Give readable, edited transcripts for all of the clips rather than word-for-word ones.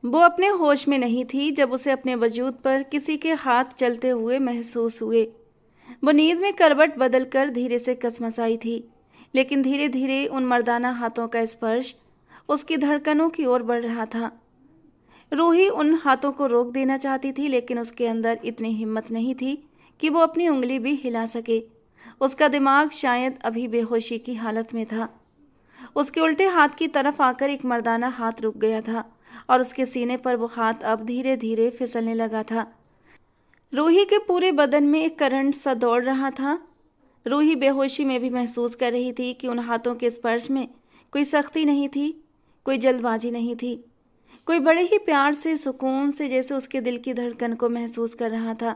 वो अपने होश में नहीं थी जब उसे अपने वजूद पर किसी के हाथ चलते हुए महसूस हुए। वो नींद में करवट बदलकर धीरे से कसमसाई थी, लेकिन धीरे धीरे उन मर्दाना हाथों का स्पर्श उसकी धड़कनों की ओर बढ़ रहा था। रूही उन हाथों को रोक देना चाहती थी, लेकिन उसके अंदर इतनी हिम्मत नहीं थी कि वो अपनी उंगली भी हिला सके। उसका दिमाग शायद अभी बेहोशी की हालत में था। उसके उल्टे हाथ की तरफ आकर एक मर्दाना हाथ रुक गया था और उसके सीने पर वो हाथ अब धीरे धीरे फिसलने लगा था। रूही के पूरे बदन में एक करंट सा दौड़ रहा था। रूही बेहोशी में भी महसूस कर रही थी कि उन हाथों के स्पर्श में कोई सख्ती नहीं थी, कोई जल्दबाजी नहीं थी, कोई बड़े ही प्यार से, सुकून से, जैसे उसके दिल की धड़कन को महसूस कर रहा था।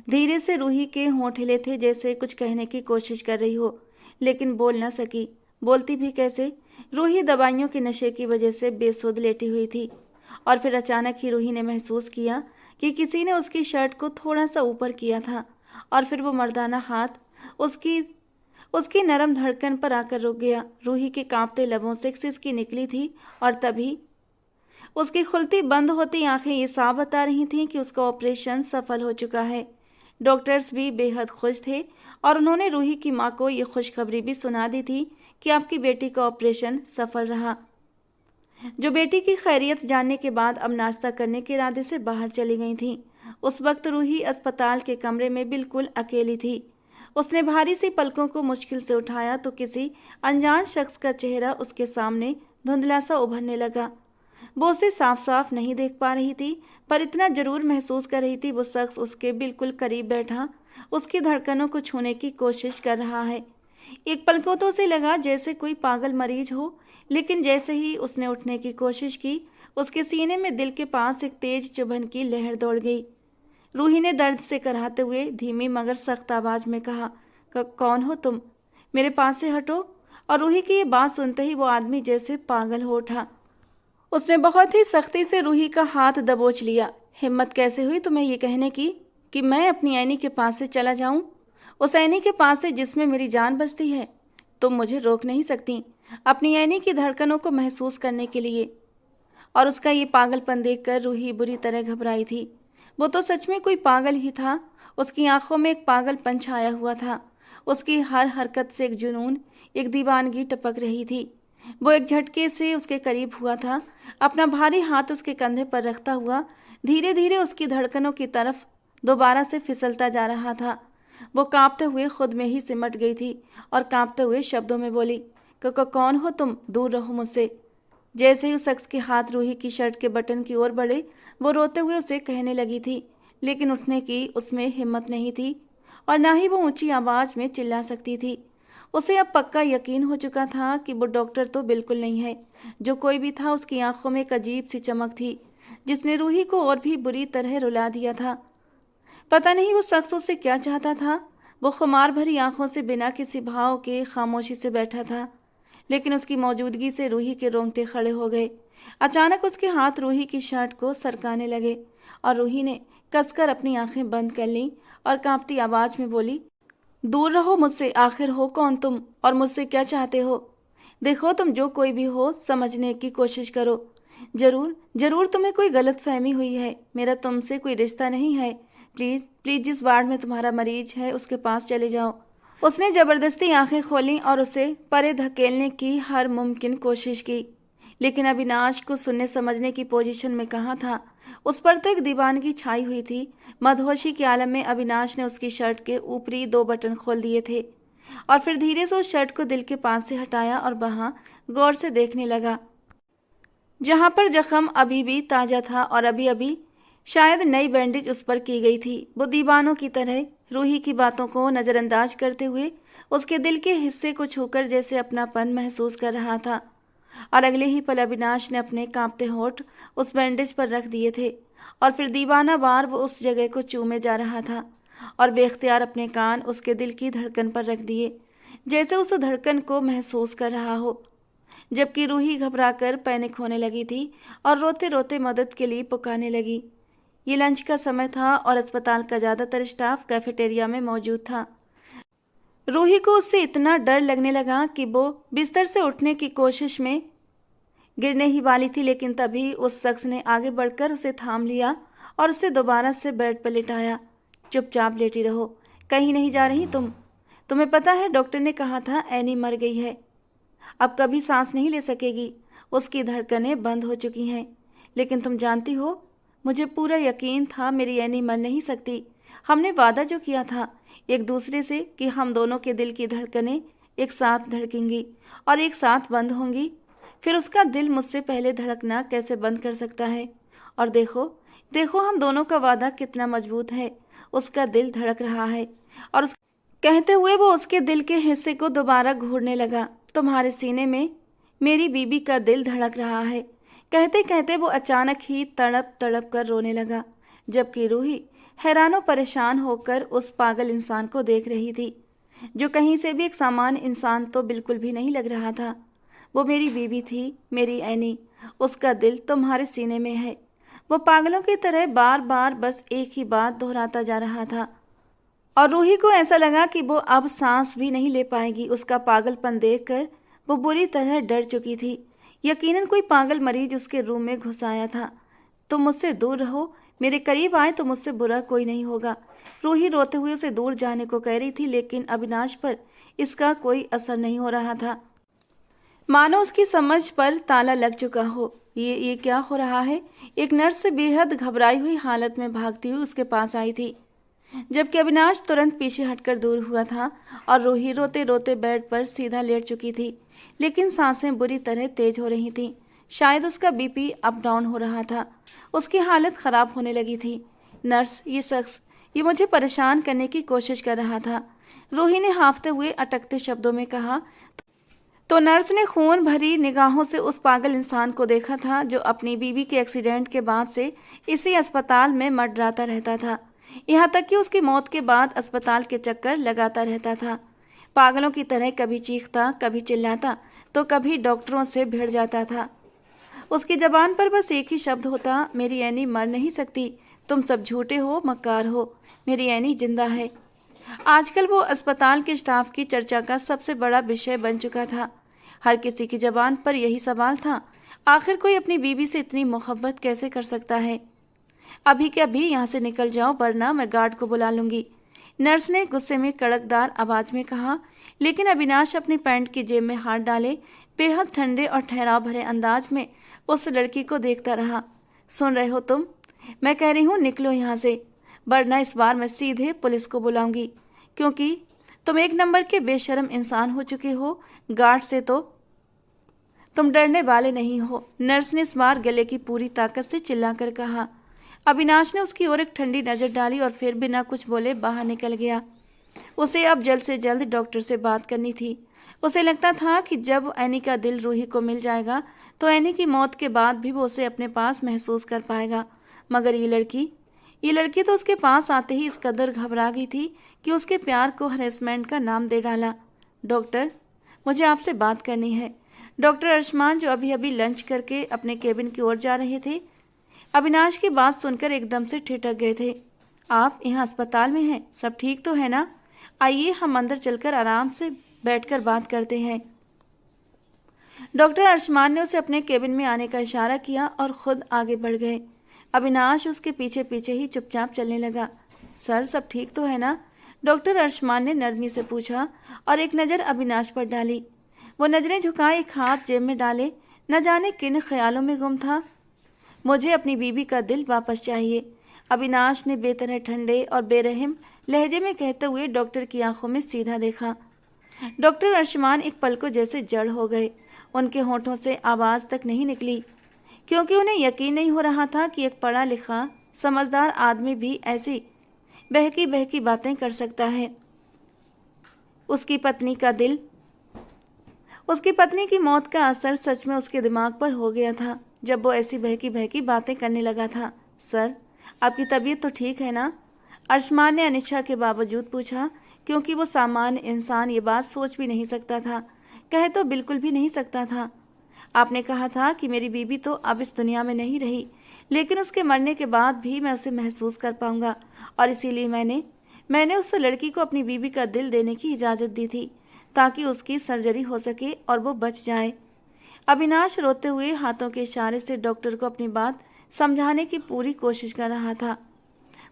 धीरे से रूही के होंठ हिले थे, जैसे कुछ कहने की कोशिश कर रही हो, लेकिन बोल न सकी। बोलती भी कैसे? रूही दवाइयों के नशे की वजह से बेसुध लेटी हुई थी। और फिर अचानक ही रूही ने महसूस किया कि किसी ने उसकी शर्ट को थोड़ा सा ऊपर किया था, और फिर वो मर्दाना हाथ उसकी उसकी नरम धड़कन पर आकर रुक गया। रूही के कांपते लबों से एक सिसकी निकली थी, और तभी उसकी खुलती बंद होती आंखें ये साफ बता रही थीं कि उसका ऑपरेशन सफल हो चुका है। डॉक्टर्स भी बेहद खुश थे, और उन्होंने रूही की मां को ये खुशखबरी भी सुना दी थी कि आपकी बेटी का ऑपरेशन सफल रहा। जो बेटी की खैरियत जानने के बाद अब नाश्ता करने के इरादे से बाहर चली गई थीं। उस वक्त रूही अस्पताल के कमरे में बिल्कुल अकेली थी। उसने भारी सी पलकों को मुश्किल से उठाया तो किसी अनजान शख्स का चेहरा उसके सामने धुंधला सा उभरने लगा। वो उसे साफ साफ नहीं देख पा रही थी, पर इतना जरूर महसूस कर रही थी वो शख्स उसके बिल्कुल करीब बैठा उसकी धड़कनों को छूने की कोशिश कर रहा है। एक पल को तो उसे लगा जैसे कोई पागल मरीज हो, लेकिन जैसे ही उसने उठने की कोशिश की, उसके सीने में दिल के पास एक तेज चुभन की लहर दौड़ गई। रूही ने दर्द से कराहते हुए धीमी मगर सख्त आवाज में कहा, कौन हो तुम? मेरे पास से हटो। और रूही की ये बात सुनते ही वो आदमी जैसे पागल हो उठा। उसने बहुत ही सख्ती से रूही का हाथ दबोच लिया। हिम्मत कैसे हुई तुम्हें ये कहने की कि मैं अपनी ऐनी के पास से चला जाऊं? उस ऐनी के पास से जिसमें मेरी जान बसती है। तुम मुझे रोक नहीं सकती अपनी ऐनी की धड़कनों को महसूस करने के लिए। और उसका ये पागलपन देखकर रूही बुरी तरह घबराई थी। वो तो सच में कोई पागल ही था। उसकी आंखों में एक पागलपन छाया हुआ था। उसकी हर हरकत से एक जुनून, एक दीवानगी टपक रही थी। वो एक झटके से उसके करीब हुआ था, अपना भारी हाथ उसके कंधे पर रखता हुआ धीरे धीरे उसकी धड़कनों की तरफ दोबारा से फिसलता जा रहा था। वो कांपते हुए खुद में ही सिमट गई थी और कांपते हुए शब्दों में बोली, कौन हो तुम? दूर रहो मुझसे। जैसे ही उस शख्स के हाथ रूही की शर्ट के बटन की ओर बढ़े, वो रोते हुए उसे कहने लगी थी, लेकिन उठने की उसमें हिम्मत नहीं थी और ना ही वो ऊंची आवाज में चिल्ला सकती थी। उसे अब पक्का यकीन हो चुका था कि वो डॉक्टर तो बिल्कुल नहीं है। जो कोई भी था, उसकी आंखों में एक अजीब सी चमक थी जिसने रूही को और भी बुरी तरह रुला दिया था। पता नहीं वो शख्स उससे क्या चाहता था। वो खुमार भरी आंखों से बिना किसी भाव के खामोशी से बैठा था, लेकिन उसकी मौजूदगी से रूही के रोंगटे खड़े हो गए। अचानक उसके हाथ रूही की शर्ट को सरकाने लगे और रूही ने कसकर अपनी आंखें बंद कर लीं और कांपती आवाज में बोली, दूर रहो मुझसे। आखिर हो कौन तुम और मुझसे क्या चाहते हो? देखो, तुम जो कोई भी हो, समझने की कोशिश करो। जरूर जरूर तुम्हें कोई गलत फहमी हुई है। मेरा तुमसे कोई रिश्ता नहीं है। प्लीज प्लीज, जिस वार्ड में तुम्हारा मरीज है उसके पास चले जाओ। उसने जबरदस्ती आंखें खोलीं और उसे परे धकेलने की हर मुमकिन कोशिश की, लेकिन अविनाश को सुनने समझने की पोजीशन में कहाँ था। उस पर तो एक दीवानगी छाई हुई थी। मदहोशी के आलम में अविनाश ने उसकी शर्ट के ऊपरी 2 बटन खोल दिए थे और फिर धीरे से उस शर्ट को दिल के पास से हटाया और वहां गौर से देखने लगा, जहां पर जख्म अभी भी ताजा था और अभी अभी शायद नई बैंडेज उस पर की गई थी। वो दीवानों की तरह रूही की बातों को नज़रअंदाज करते हुए उसके दिल के हिस्से को छूकर जैसे अपनापन महसूस कर रहा था। और अगले ही पल अविनाश ने अपने कांपते होंठ उस बैंडेज पर रख दिए थे और फिर दीवाना बार वो उस जगह को चूमे जा रहा था और बेख्तियार अपने कान उसके दिल की धड़कन पर रख दिए, जैसे उस धड़कन को महसूस कर रहा हो। जबकि रूही घबराकर पैनिक होने लगी थी और रोते रोते मदद के लिए पुकारने लगी। ये लंच का समय था और अस्पताल का ज़्यादातर स्टाफ कैफेटेरिया में मौजूद था। रूही को उससे इतना डर लगने लगा कि वो बिस्तर से उठने की कोशिश में गिरने ही वाली थी, लेकिन तभी उस शख्स ने आगे बढ़कर उसे थाम लिया और उसे दोबारा से बेड पर लिटाया। चुपचाप लेटी रहो, कहीं नहीं जा रही तुम। तुम्हें पता है डॉक्टर ने कहा था एनी मर गई है, अब कभी सांस नहीं ले सकेगी, उसकी धड़कनें बंद हो चुकी हैं। लेकिन तुम जानती हो, मुझे पूरा यकीन था मेरी एनी मर नहीं सकती। हमने वादा जो किया था एक दूसरे से कि हम दोनों के दिल की धड़कनें एक साथ धड़केंगी और एक साथ बंद होंगी, फिर उसका दिल मुझसे पहले धड़कना कैसे बंद कर सकता है। और देखो देखो हम दोनों का वादा कितना मजबूत है। उसका दिल धड़क रहा है और उस कहते हुए वो उसके दिल के हिस्से को दोबारा घूरने लगा। तुम्हारे सीने में मेरी बीबी का दिल धड़क रहा है। कहते कहते वो अचानक ही तड़प तड़प कर रोने लगा, जबकि रूही हैरानों परेशान होकर उस पागल इंसान को देख रही थी, जो कहीं से भी एक सामान्य इंसान तो बिल्कुल भी नहीं लग रहा था। वो मेरी बीबी थी, मेरी एनी, उसका दिल तुम्हारे सीने में है। वो पागलों की तरह बार बार बस एक ही बात दोहराता जा रहा था और रूही को ऐसा लगा कि वो अब सांस भी नहीं ले पाएगी। उसका पागलपन देखकर वो बुरी तरह डर चुकी थी। यकीनन कोई पागल मरीज उसके रूम में घुस आया था। तुम मुझसे दूर रहो, मेरे करीब आए तो मुझसे बुरा कोई नहीं होगा। रूही रोते हुए उसे दूर जाने को कह रही थी, लेकिन अविनाश पर इसका कोई असर नहीं हो रहा था, मानो उसकी समझ पर ताला लग चुका हो। ये क्या हो रहा है? एक नर्स से बेहद घबराई हुई हालत में भागती हुई उसके पास आई थी, जबकि अविनाश तुरंत पीछे हटकर दूर हुआ था और रूही रोते रोते बेड पर सीधा लेट चुकी थी, लेकिन सांसें बुरी तरह तेज हो रही थीं। शायद उसका बीपी अप डाउन हो रहा था, उसकी हालत खराब होने लगी थी। नर्स, ये शख्स ये मुझे परेशान करने की कोशिश कर रहा था, रूही ने हाँफते हुए अटकते शब्दों में कहा। तो नर्स ने खून भरी निगाहों से उस पागल इंसान को देखा था जो अपनी बीवी के एक्सीडेंट के बाद से इसी अस्पताल में मंडराता रहता था, यहाँ तक कि उसकी मौत के बाद अस्पताल के चक्कर लगाता रहता था। पागलों की तरह कभी चीखता, कभी चिल्लाता, तो कभी डॉक्टरों से भिड़ जाता था। उसकी जबान पर बस एक ही शब्द होता, मेरी एनी मर नहीं सकती, तुम सब झूठे हो, मक्कार हो, मेरी एनी जिंदा है। आजकल वो अस्पताल के स्टाफ की चर्चा का सबसे बड़ा विषय बन चुका था। हर किसी की जबान पर यही सवाल था, आखिर कोई अपनी बीवी से इतनी मोहब्बत कैसे कर सकता है। अभी के अभी यहाँ से निकल जाओ, वरना मैं गार्ड को बुला लूंगी, नर्स ने गुस्से में कड़कदार आवाज में कहा। लेकिन अविनाश अपनी पैंट की जेब में हाथ डाले बेहद ठंडे और ठहराव भरे अंदाज में उस लड़की को देखता रहा। सुन रहे हो तुम, मैं कह रही हूँ निकलो यहाँ से, वरना इस बार मैं सीधे पुलिस को बुलाऊंगी, क्योंकि तुम एक नंबर के बेशर्म इंसान हो चुके हो। गार्ड से तो तुम डरने वाले नहीं हो, नर्स ने इस बार गले की पूरी ताकत से चिल्लाकर कहा। अविनाश ने उसकी ओर एक ठंडी नज़र डाली और फिर बिना कुछ बोले बाहर निकल गया। उसे अब जल्द से जल्द डॉक्टर से बात करनी थी। उसे लगता था कि जब एनी का दिल रूही को मिल जाएगा तो एनी की मौत के बाद भी वो उसे अपने पास महसूस कर पाएगा। मगर ये लड़की तो उसके पास आते ही इस कदर घबरा गई थी कि उसके प्यार को हरेसमेंट का नाम दे डाला। डॉक्टर, मुझे आपसे बात करनी है। डॉक्टर अर्शमान, जो अभी अभी लंच करके अपने केबिन की ओर जा रहे थे, अविनाश की बात सुनकर एकदम से ठिठक गए थे। आप यहाँ अस्पताल में हैं, सब ठीक तो है ना? आइए हम अंदर चलकर आराम से बैठकर बात करते हैं। डॉक्टर अर्शमान ने उसे अपने केबिन में आने का इशारा किया और खुद आगे बढ़ गए। अविनाश उसके पीछे पीछे ही चुपचाप चलने लगा। सर, सब ठीक तो है ना? डॉक्टर अर्शमान ने नरमी से पूछा और एक नज़र अविनाश पर डाली। वो नज़रें झुकाए एक हाथ जेब में डाले न जाने किन ख्यालों में गुम था। मुझे अपनी बीबी का दिल वापस चाहिए, अविनाश ने बेतरह ठंडे और बेरहम लहजे में कहते हुए डॉक्टर की आंखों में सीधा देखा। डॉक्टर अर्शमान एक पल को जैसे जड़ हो गए। उनके होठों से आवाज़ तक नहीं निकली, क्योंकि उन्हें यकीन नहीं हो रहा था कि एक पढ़ा लिखा समझदार आदमी भी ऐसी बहकी बहकी बातें कर सकता है। उसकी पत्नी की मौत का असर सच में उसके दिमाग पर हो गया था जब वो ऐसी बहकी बहकी बातें करने लगा था। सर, आपकी तबीयत तो ठीक है ना? अर्शमान ने अनिच्छा के बावजूद पूछा, क्योंकि वो सामान्य इंसान ये बात सोच भी नहीं सकता था, कहे तो बिल्कुल भी नहीं सकता था। आपने कहा था कि मेरी बीबी तो अब इस दुनिया में नहीं रही, लेकिन उसके मरने के बाद भी मैं उसे महसूस कर पाऊंगा, और इसीलिए मैंने उस लड़की को अपनी बीबी का दिल देने की इजाज़त दी थी, ताकि उसकी सर्जरी हो सके और वो बच जाए। अविनाश रोते हुए हाथों के इशारे से डॉक्टर को अपनी बात समझाने की पूरी कोशिश कर रहा था।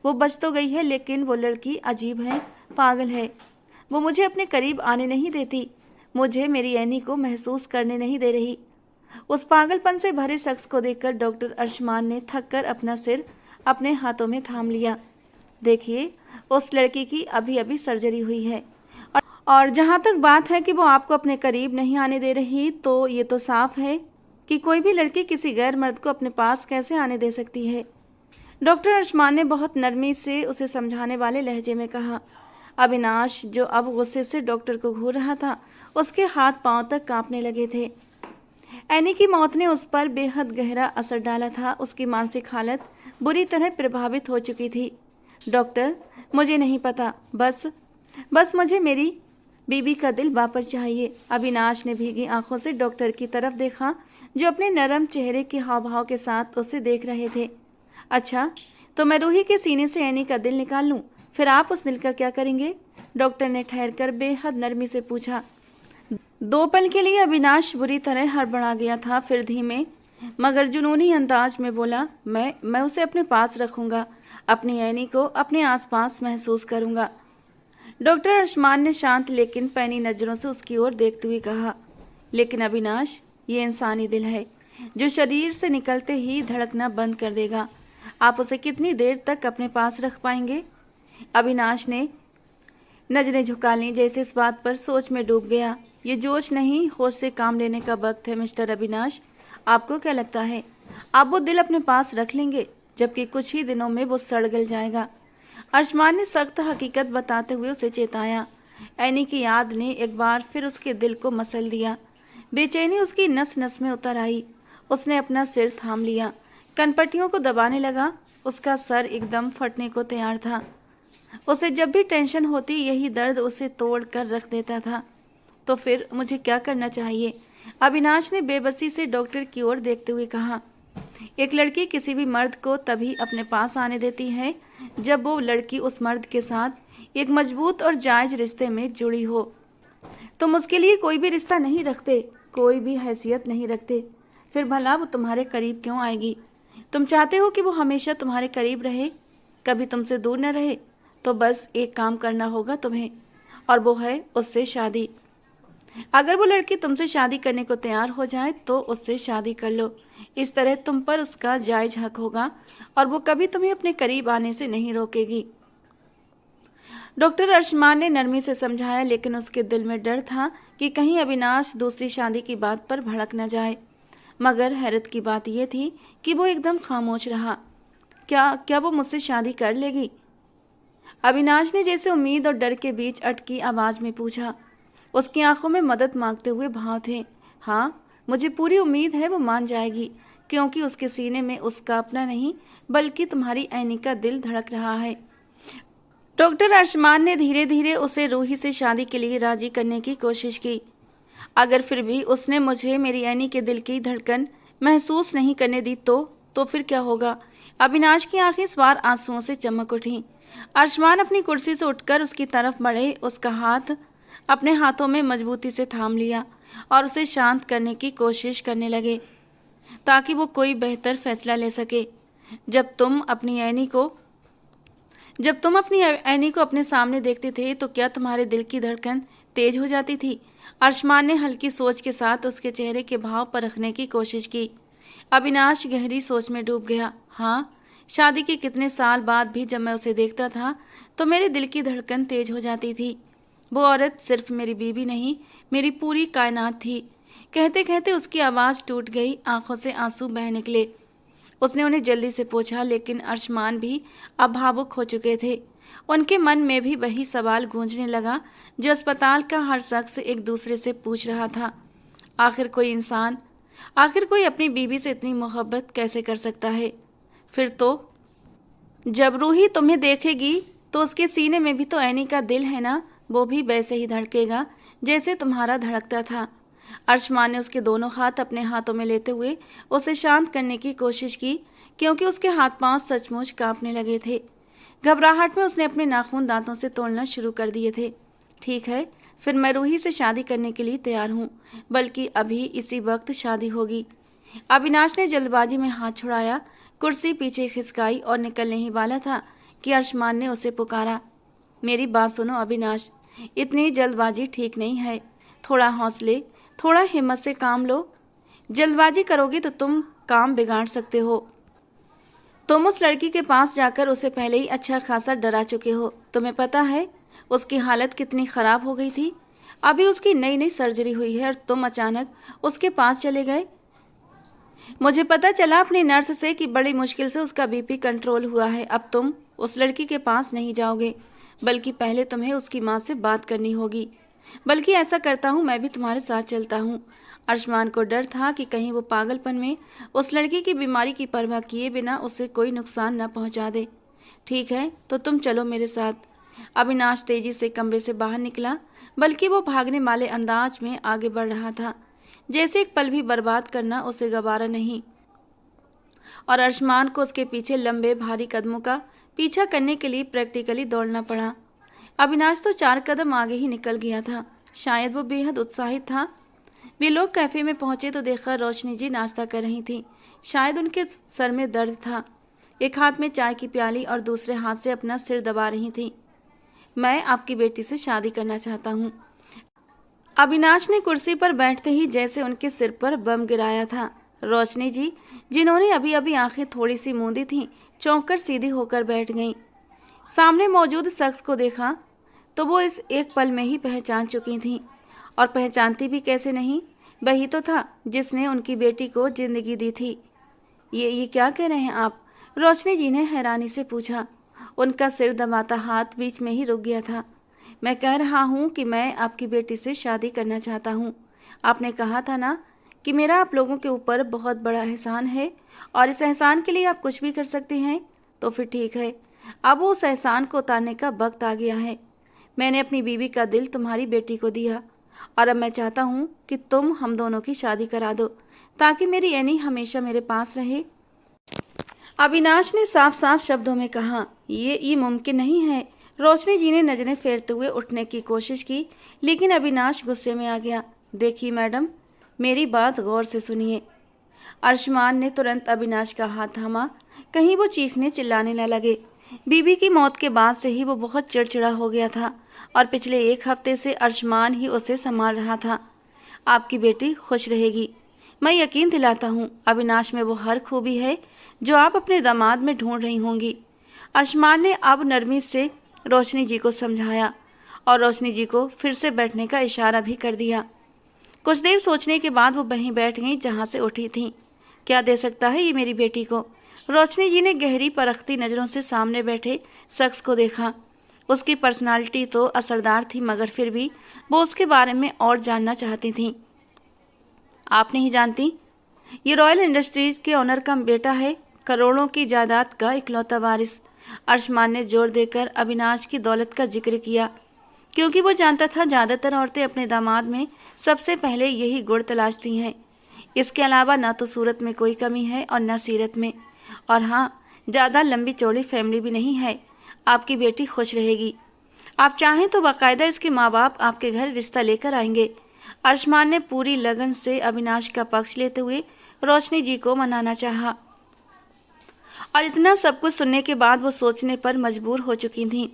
वो बच तो गई है, लेकिन वो लड़की अजीब है, पागल है। वो मुझे अपने करीब आने नहीं देती, मुझे मेरी एनी को महसूस करने नहीं दे रही। उस पागलपन से भरे शख्स को देखकर डॉक्टर अर्शमान ने थककर अपना सिर अपने हाथों में थाम लिया। देखिए, उस लड़की की अभी अभी सर्जरी हुई है, और जहाँ तक बात है कि वो आपको अपने करीब नहीं आने दे रही, तो ये तो साफ है कि कोई भी लड़की किसी गैर मर्द को अपने पास कैसे आने दे सकती है। डॉक्टर अर्शमान ने बहुत नरमी से उसे समझाने वाले लहजे में कहा। अविनाश, जो अब गुस्से से डॉक्टर को घूर रहा था, उसके हाथ पांव तक कांपने लगे थे। एनी की मौत ने उस पर बेहद गहरा असर डाला था। उसकी मानसिक हालत बुरी तरह प्रभावित हो चुकी थी। डॉक्टर, मुझे नहीं पता, बस मुझे मेरी बीबी का दिल वापस चाहिए। अविनाश ने भीगी आंखों से डॉक्टर की तरफ देखा, जो अपने नरम चेहरे के हाव भाव के साथ उसे देख रहे थे। अच्छा, तो मैं रूही के सीने से एनी का दिल निकाल लूं, फिर आप उस दिल का क्या करेंगे? डॉक्टर ने ठहरकर बेहद नरमी से पूछा। 2 पल के लिए अविनाश बुरी तरह हड़बड़ा गया था, फिर धीमे मगर जुनूनी अंदाज में बोला, मैं उसे अपने पास रखूंगा, अपनी एनी को अपने आसपास महसूस करूंगा। डॉक्टर अर्शमान ने शांत लेकिन पैनी नजरों से उसकी ओर देखते हुए कहा, लेकिन अविनाश, ये इंसानी दिल है जो शरीर से निकलते ही धड़कना बंद कर देगा। आप उसे कितनी देर तक अपने पास रख पाएंगे? अविनाश ने नजरें झुका लीं, जैसे इस बात पर सोच में डूब गया। ये जोश नहीं, होश से काम लेने का वक्त है। मिस्टर अविनाश, आपको क्या लगता है आप वो दिल अपने पास रख लेंगे, जबकि कुछ ही दिनों में वो सड़ गल जाएगा? अर्शमान ने सख्त हकीकत बताते हुए उसे चेताया। एनी की याद ने एक बार फिर उसके दिल को मसल दिया। बेचैनी उसकी नस नस में उतर आई। उसने अपना सिर थाम लिया, कनपट्टियों को दबाने लगा। उसका सर एकदम फटने को तैयार था। उसे जब भी टेंशन होती, यही दर्द उसे तोड़ कर रख देता था। तो फिर मुझे क्या करना चाहिए? अविनाश ने बेबसी से डॉक्टर की ओर देखते हुए कहा। एक लड़की किसी भी मर्द को तभी अपने पास आने देती है जब वो लड़की उस मर्द के साथ एक मजबूत और जायज रिश्ते में जुड़ी हो। तुम उसके लिए कोई भी रिश्ता नहीं रखते, कोई भी हैसियत नहीं रखते, फिर भला वो तुम्हारे करीब क्यों आएगी? तुम चाहते हो कि वो हमेशा तुम्हारे करीब रहे, कभी तुमसे दूर न रहे। तो बस एक काम करना होगा तुम्हें, और वो है उससे शादी। अगर वो लड़की तुमसे शादी करने को तैयार हो जाए तो उससे शादी कर लो। इस तरह तुम पर उसका जायज हक होगा और वो कभी तुम्हें अपने करीब आने से नहीं रोकेगी। डॉक्टर अर्शमान ने नरमी से समझाया, लेकिन उसके दिल में डर था कि कहीं अविनाश दूसरी शादी की बात पर भड़क न जाए। मगर हैरत की बात यह थी कि वो एकदम खामोश रहा। क्या वो मुझसे शादी कर लेगी? अविनाश ने जैसे उम्मीद और डर के बीच अटकी आवाज में पूछा। उसकी आंखों में मदद मांगते हुए भाव थे। हाँ, मुझे पूरी उम्मीद है वो मान जाएगी, क्योंकि उसके सीने में उसका अपना नहीं बल्कि तुम्हारी एनी का दिल धड़क रहा है। डॉक्टर अर्शमान ने धीरे धीरे उसे रूही से शादी के लिए राजी करने की कोशिश की। अगर फिर भी उसने मुझे मेरी एनी के दिल की धड़कन महसूस नहीं करने दी तो फिर क्या होगा? अविनाश की आंखें इस बार आंसुओं से चमक उठीं। अर्शमान अपनी कुर्सी से उठकर उसकी तरफ बढ़े, उसका हाथ अपने हाथों में मजबूती से थाम लिया और उसे शांत करने की कोशिश करने लगे, ताकि वो कोई बेहतर फैसला ले सके। जब तुम अपनी एनी को अपने सामने देखते थे तो क्या तुम्हारे दिल की धड़कन तेज हो जाती थी? अर्शमान ने हल्की सोच के साथ उसके चेहरे के भाव परखने की कोशिश की। अविनाश गहरी सोच में डूब गया। हाँ, शादी के कितने साल बाद भी जब मैं उसे देखता था तो मेरे दिल की धड़कन तेज हो जाती थी। वो औरत सिर्फ मेरी बीवी नहीं, मेरी पूरी कायनात थी। कहते कहते उसकी आवाज़ टूट गई, आंखों से आंसू बह निकले। उसने उन्हें जल्दी से पूछा, लेकिन अर्शमान भी अब भावुक हो चुके थे। उनके मन में भी वही सवाल गूंजने लगा जो अस्पताल का हर शख्स एक दूसरे से पूछ रहा था। आखिर कोई अपनी बीवी से इतनी मोहब्बत कैसे कर सकता है? फिर तो जब रूही तुम्हें देखेगी तो उसके सीने में भी तो एनी का दिल है ना, वो भी वैसे ही धड़केगा जैसे तुम्हारा धड़कता था। अर्शमान ने उसके दोनों हाथ अपने हाथों में लेते हुए उसे शांत करने की कोशिश की, क्योंकि उसके हाथ पांव सचमुच कांपने लगे थे। घबराहट में उसने अपने नाखून दांतों से तोड़ना शुरू कर दिए थे। ठीक है, फिर मैं रूही से शादी करने के लिए तैयार हूँ, बल्कि अभी इसी वक्त शादी होगी। अविनाश ने जल्दबाजी में हाथ छुड़ाया, कुर्सी पीछे खिसकाई और निकलने ही वाला था कि अर्शमान ने उसे पुकारा। मेरी बात सुनो अविनाश, इतनी जल्दबाजी ठीक नहीं है। थोड़ा हौसले, थोड़ा हिम्मत से काम लो। जल्दबाजी करोगे तो तुम काम बिगाड़ सकते हो। तुम उस लड़की के पास जाकर उसे पहले ही अच्छा खासा डरा चुके हो। तुम्हें पता है उसकी हालत कितनी ख़राब हो गई थी। अभी उसकी नई नई सर्जरी हुई है और तुम अचानक उसके पास चले गए। मुझे पता चला अपनी नर्स से कि बड़ी मुश्किल से उसका बीपी कंट्रोल हुआ है। अब तुम उस लड़की के पास नहीं जाओगे, बल्कि पहले तुम्हें उसकी माँ से बात करनी होगी। बल्कि ऐसा करता हूँ, मैं भी तुम्हारे साथ चलता हूँ। अर्शमान को डर था कि कहीं वो पागलपन में उस लड़की की बीमारी की परवाह किए बिना उसे कोई नुकसान न पहुँचा दे। ठीक है, तो तुम चलो मेरे साथ। अविनाश तेजी से कमरे से बाहर निकला, बल्कि वो भागने वाले अंदाज में आगे बढ़ रहा था, जैसे एक पल भी बर्बाद करना उसे गवारा नहीं। और अर्शमान को उसके पीछे लंबे भारी कदमों का पीछा करने के लिए प्रैक्टिकली दौड़ना पड़ा। अविनाश तो 4 कदम आगे ही निकल गया था। शायद वो बेहद उत्साहित था। वे लोग कैफे में पहुंचे तो देखा रोशनी जी नाश्ता कर रही थी। शायद उनके सर में दर्द था। एक हाथ में चाय की प्याली और दूसरे हाथ से अपना सिर दबा रही थी। मैं आपकी बेटी से शादी करना चाहता हूँ। अविनाश ने कुर्सी पर बैठते ही जैसे उनके सिर पर बम गिराया था। रोशनी जी, जिन्होंने अभी अभी आंखें थोड़ी सी मूंदी थीं, चौंक कर सीधी होकर बैठ गईं। सामने मौजूद शख्स को देखा तो वो इस एक पल में ही पहचान चुकी थीं। और पहचानती भी कैसे नहीं, वही तो था जिसने उनकी बेटी को जिंदगी दी थी। ये क्या कह रहे हैं आप? रोशनी जी ने हैरानी से पूछा। उनका सिर दबाता हाथ बीच में ही रुक गया था। मैं कह रहा हूँ कि मैं आपकी बेटी से शादी करना चाहता हूँ। आपने कहा था ना कि मेरा आप लोगों के ऊपर बहुत बड़ा एहसान है और इस एहसान के लिए आप कुछ भी कर सकते हैं। तो फिर ठीक है, अब उस एहसान को उतारने का वक्त आ गया है। मैंने अपनी बीवी का दिल तुम्हारी बेटी को दिया और अब मैं चाहता हूँ कि तुम हम दोनों की शादी करा दो, ताकि मेरी एनी हमेशा मेरे पास रहे। अविनाश ने साफ साफ शब्दों में कहा। ये मुमकिन नहीं है। रोशनी जी ने नजरें फेरते हुए उठने की कोशिश की, लेकिन अविनाश गुस्से में आ गया। देखिए मैडम, मेरी बात गौर से सुनिए। अर्शमान ने तुरंत अविनाश का हाथ थामा, कहीं वो चीखने चिल्लाने न लगे। बीबी की मौत के बाद से ही वो बहुत चिड़चिड़ा हो गया था और पिछले 1 हफ्ते से अर्शमान ही उसे संभाल रहा था। आपकी बेटी खुश रहेगी, मैं यकीन दिलाता हूँ। अविनाश में वो हर खूबी है जो आप अपने दामाद में ढूंढ रही होंगी। अर्शमान ने अब नरमी से रोशनी जी को समझाया और रोशनी जी को फिर से बैठने का इशारा भी कर दिया। कुछ देर सोचने के बाद वो वहीं बैठ गई जहाँ से उठी थी। क्या दे सकता है ये मेरी बेटी को? रोशनी जी ने गहरी परखती नज़रों से सामने बैठे शख्स को देखा। उसकी पर्सनालिटी तो असरदार थी, मगर फिर भी वो उसके बारे में और जानना चाहती थी। आप नहीं जानती, ये रॉयल इंडस्ट्रीज के ऑनर का बेटा है, करोड़ों की जायदाद का इकलौता वारिस। अर्शमान ने जोर देकर अविनाश की दौलत का जिक्र किया, क्योंकि वो जानता था ज़्यादातर औरतें अपने दामाद में सबसे पहले यही गुण तलाशती हैं। इसके अलावा ना तो सूरत में कोई कमी है और न सीरत में, और हाँ, ज़्यादा लंबी चौड़ी फैमिली भी नहीं है। आपकी बेटी खुश रहेगी। आप चाहें तो बाकायदा इसके माँ बाप आपके घर रिश्ता लेकर आएंगे। अर्शमान ने पूरी लगन से अविनाश का पक्ष लेते हुए रोशनी जी को मनाना चाहा, और इतना सब कुछ सुनने के बाद वो सोचने पर मजबूर हो चुकी थीं।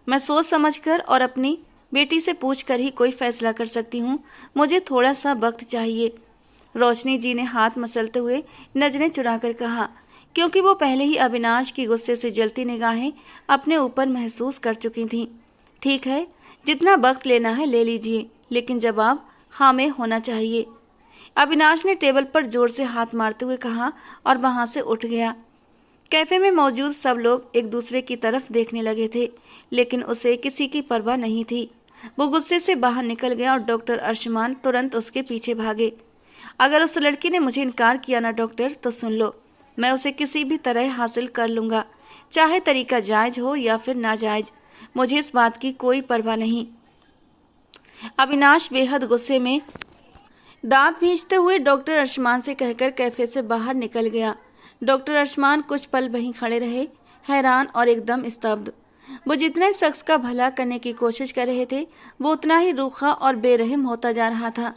मैं सोच समझकर और अपनी बेटी से पूछकर ही कोई फैसला कर सकती हूँ। मुझे थोड़ा सा वक्त चाहिए। रोशनी जी ने हाथ मसलते हुए नजरें चुराकर कहा, क्योंकि वो पहले ही अविनाश की गुस्से से जलती निगाहें अपने ऊपर महसूस कर चुकी थीं। ठीक है, जितना वक्त लेना है ले लीजिए, लेकिन जवाब हाँ में होना चाहिए। अविनाश ने टेबल पर जोर से हाथ मारते हुए कहा और वहाँ से उठ गया। कैफे में मौजूद सब लोग एक दूसरे की तरफ देखने लगे थे, लेकिन उसे किसी की परवाह नहीं थी। वो गुस्से से बाहर निकल गया और डॉक्टर अर्शमान तुरंत उसके पीछे भागे। अगर उस लड़की ने मुझे इनकार किया ना डॉक्टर, तो सुन लो, मैं उसे किसी भी तरह हासिल कर लूँगा, चाहे तरीका जायज़ हो या फिर नाजायज़। मुझे इस बात की कोई परवाह नहीं। अविनाश बेहद गुस्से में दांत भींचते हुए डॉक्टर अर्शमान से कहकर कैफे से बाहर निकल गया। डॉक्टर अर्शमान कुछ पल वहीं खड़े रहे, हैरान और एकदम स्तब्ध। वो जितना इस शख्स का भला करने की कोशिश कर रहे थे, वो उतना ही रूखा और बेरहम होता जा रहा था।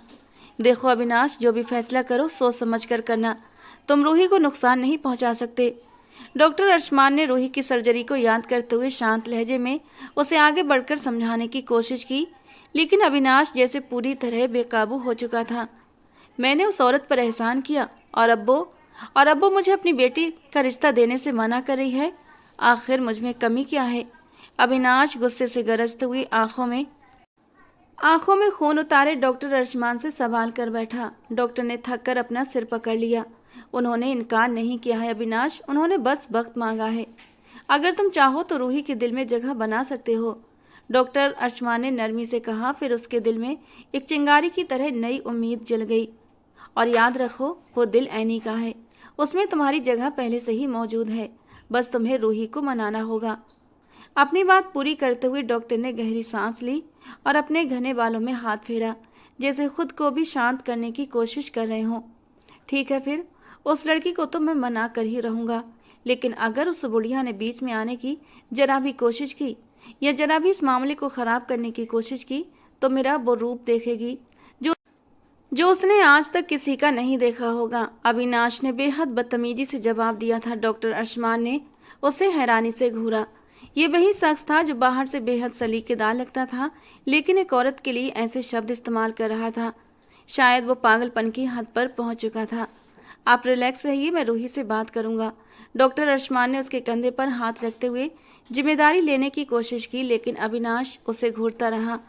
देखो अविनाश, जो भी फैसला करो सोच समझ कर करना। तुम रूही को नुकसान नहीं पहुंचा सकते। डॉक्टर अर्शमान ने रूही की सर्जरी को याद करते हुए शांत लहजे में उसे आगे बढ़कर समझाने की कोशिश की, लेकिन अविनाश जैसे पूरी तरह बेकाबू हो चुका था। मैंने उस औरत पर एहसान किया और अब वो मुझे अपनी बेटी का रिश्ता देने से मना कर रही है। आखिर मुझ में कमी क्या है? अविनाश गुस्से से गरजते हुए आंखों में खून उतारे डॉक्टर अर्शमान से सवाल कर बैठा। डॉक्टर ने थक कर अपना सिर पकड़ लिया। उन्होंने इनकार नहीं किया है अविनाश, उन्होंने बस वक्त मांगा है। अगर तुम चाहो तो रूही के दिल में जगह बना सकते हो, डॉक्टर अर्शमान ने नरमी से कहा। फिर उसके दिल में एक चिंगारी की तरह नई उम्मीद जल गई। और याद रखो, वो दिल ऐनी का है, उसमें तुम्हारी जगह पहले से ही मौजूद है, बस तुम्हें रूही को मनाना होगा। अपनी बात पूरी करते हुए डॉक्टर ने गहरी सांस ली और अपने घने बालों में हाथ फेरा, जैसे खुद को भी शांत करने की कोशिश कर रहे हों। ठीक है, फिर उस लड़की को तो मैं मना कर ही रहूँगा, लेकिन अगर उस बुढ़िया ने बीच में आने की जरा भी कोशिश की या जरा भी इस मामले को ख़राब करने की कोशिश की तो मेरा वो रूप देखेगी जो उसने आज तक किसी का नहीं देखा होगा। अविनाश ने बेहद बदतमीजी से जवाब दिया था। डॉक्टर अर्शमान ने उसे हैरानी से घूरा। ये वही शख्स था जो बाहर से बेहद सलीकेदार लगता था, लेकिन एक औरत के लिए ऐसे शब्द इस्तेमाल कर रहा था। शायद वो पागलपन की हद पर पहुंच चुका था। आप रिलैक्स रहिए, मैं रूही से बात करूंगा। डॉक्टर अर्शमान ने उसके कंधे पर हाथ रखते हुए जिम्मेदारी लेने की कोशिश की, लेकिन अविनाश उसे घूरता रहा,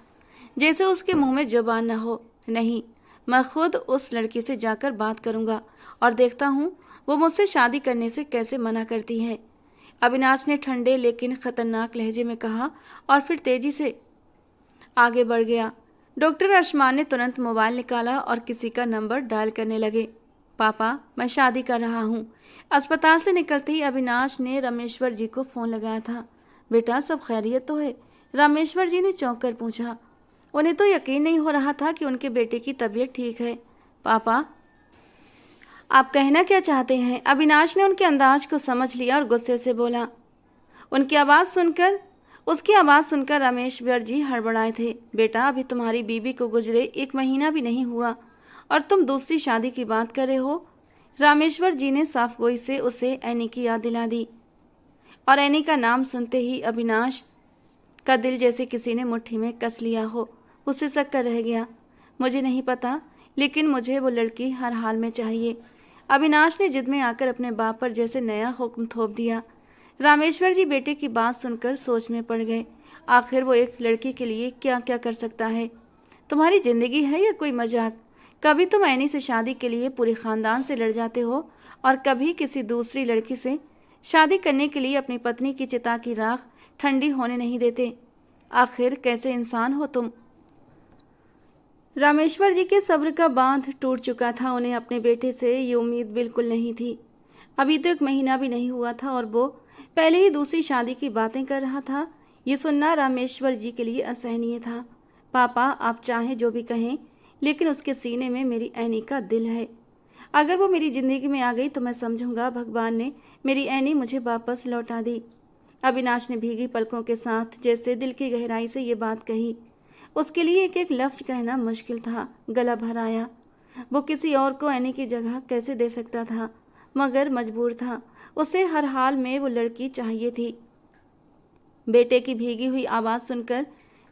जैसे उसके मुंह में जुबान न हो। नहीं, मैं खुद उस लड़की से जाकर बात करूंगा और देखता हूँ वो मुझसे शादी करने से कैसे मना करती है, अविनाश ने ठंडे लेकिन खतरनाक लहजे में कहा और फिर तेजी से आगे बढ़ गया। डॉक्टर अर्शमान ने तुरंत मोबाइल निकाला और किसी का नंबर डायल करने लगे। पापा, मैं शादी कर रहा हूँ। अस्पताल से निकलते ही अविनाश ने रामेश्वर जी को फ़ोन लगाया था। बेटा, सब खैरियत तो है? रामेश्वर जी ने चौंक कर पूछा। उन्हें तो यकीन नहीं हो रहा था कि उनके बेटे की तबीयत ठीक है। पापा, आप कहना क्या चाहते हैं? अविनाश ने उनके अंदाज को समझ लिया और गुस्से से बोला। उसकी आवाज़ सुनकर रामेश्वर जी हड़बड़ाए थे। बेटा, अभी तुम्हारी बीवी को गुजरे 1 महीना भी नहीं हुआ और तुम दूसरी शादी की बात कर रहे हो। रामेश्वर जी ने साफ गोई से उसे एनी की याद दिला दी और एनी का नाम सुनते ही अविनाश का दिल जैसे किसी ने मुट्ठी में कस लिया हो। उससे सक्कर रह गया। मुझे नहीं पता, लेकिन मुझे वो लड़की हर हाल में चाहिए। अविनाश ने जिद में आकर अपने बाप पर जैसे नया हुक्म थोप दिया। रामेश्वर जी बेटे की बात सुनकर सोच में पड़ गए। आखिर वो एक लड़की के लिए क्या क्या कर सकता है? तुम्हारी जिंदगी है या कोई मजाक? कभी तुम ऐनी से शादी के लिए पूरे खानदान से लड़ जाते हो और कभी किसी दूसरी लड़की से शादी करने के लिए अपनी पत्नी की चिता की राख ठंडी होने नहीं देते। आखिर कैसे इंसान हो तुम? रामेश्वर जी के सब्र का बांध टूट चुका था। उन्हें अपने बेटे से ये उम्मीद बिल्कुल नहीं थी। अभी तो 1 महीना भी नहीं हुआ था और वो पहले ही दूसरी शादी की बातें कर रहा था। ये सुनना रामेश्वर जी के लिए असहनीय था। पापा, आप चाहें जो भी कहें, लेकिन उसके सीने में मेरी ऐनी का दिल है। अगर वो मेरी ज़िंदगी में आ गई तो मैं समझूंगा भगवान ने मेरी ऐनी मुझे वापस लौटा दी। अविनाश ने भीगी पलकों के साथ जैसे दिल की गहराई से ये बात कही। उसके लिए एक एक लफ्ज कहना मुश्किल था। गला भर आया। वो किसी और को ऐनी की जगह कैसे दे सकता था, मगर मजबूर था। उसे हर हाल में वो लड़की चाहिए थी। बेटे की भीगी हुई आवाज़ सुनकर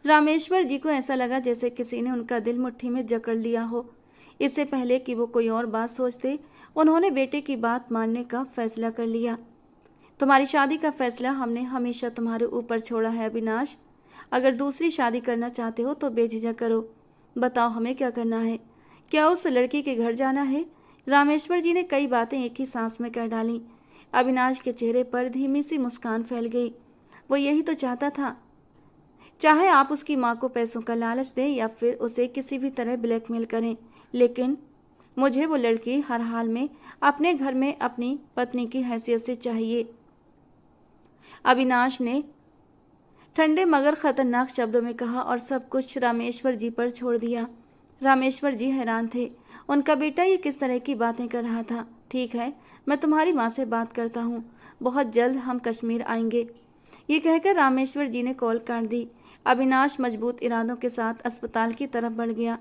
रामेश्वर जी को ऐसा लगा जैसे किसी ने उनका दिल मुट्ठी में जकड़ लिया हो। इससे पहले कि वो कोई और बात सोचते, उन्होंने बेटे की बात मानने का फैसला कर लिया। तुम्हारी शादी का फैसला हमने हमेशा तुम्हारे ऊपर छोड़ा है अविनाश। अगर दूसरी शादी करना चाहते हो तो बेझिझक करो। बताओ, हमें क्या करना है? क्या उस लड़की के घर जाना है? रामेश्वर जी ने कई बातें एक ही सांस में कह डाली। अविनाश के चेहरे पर धीमी सी मुस्कान फैल गई। वो यही तो चाहता था। चाहे आप उसकी माँ को पैसों का लालच दें या फिर उसे किसी भी तरह ब्लैकमेल करें, लेकिन मुझे वो लड़की हर हाल में अपने घर में अपनी पत्नी की हैसियत से चाहिए। अविनाश ने ठंडे मगर खतरनाक शब्दों में कहा और सब कुछ रामेश्वर जी पर छोड़ दिया। रामेश्वर जी हैरान थे। उनका बेटा ये किस तरह की बातें कर रहा था। ठीक है, मैं तुम्हारी माँ से बात करता हूँ। बहुत जल्द हम कश्मीर आएंगे। ये कहकर रामेश्वर जी ने कॉल काट दी। अविनाश मजबूत इरादों के साथ अस्पताल की तरफ बढ़ गया।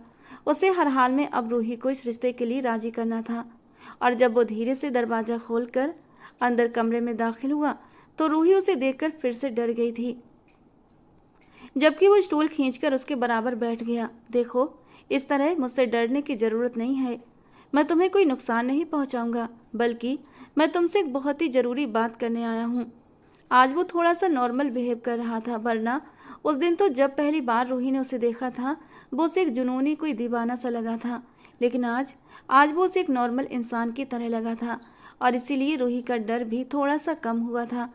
उसे हर हाल में अब रूही को इस रिश्ते के लिए राजी करना था। और जब वो धीरे से दरवाज़ा खोलकर अंदर कमरे में दाखिल हुआ तो रूही उसे देखकर फिर से डर गई थी, जबकि वो स्टूल खींचकर उसके बराबर बैठ गया। देखो, इस तरह मुझसे डरने की ज़रूरत नहीं है। मैं तुम्हें कोई नुकसान नहीं पहुंचाऊंगा, बल्कि मैं तुमसे एक बहुत ही ज़रूरी बात करने आया हूँ। आज वो थोड़ा सा नॉर्मल बिहेव कर रहा था, वरना उस दिन तो जब पहली बार रूही ने उसे देखा था वो उसे एक जुनूनी कोई दीवाना सा लगा था। लेकिन आज वो उसे एक नॉर्मल इंसान की तरह लगा था, और इसीलिए रूही का डर भी थोड़ा सा कम हुआ था।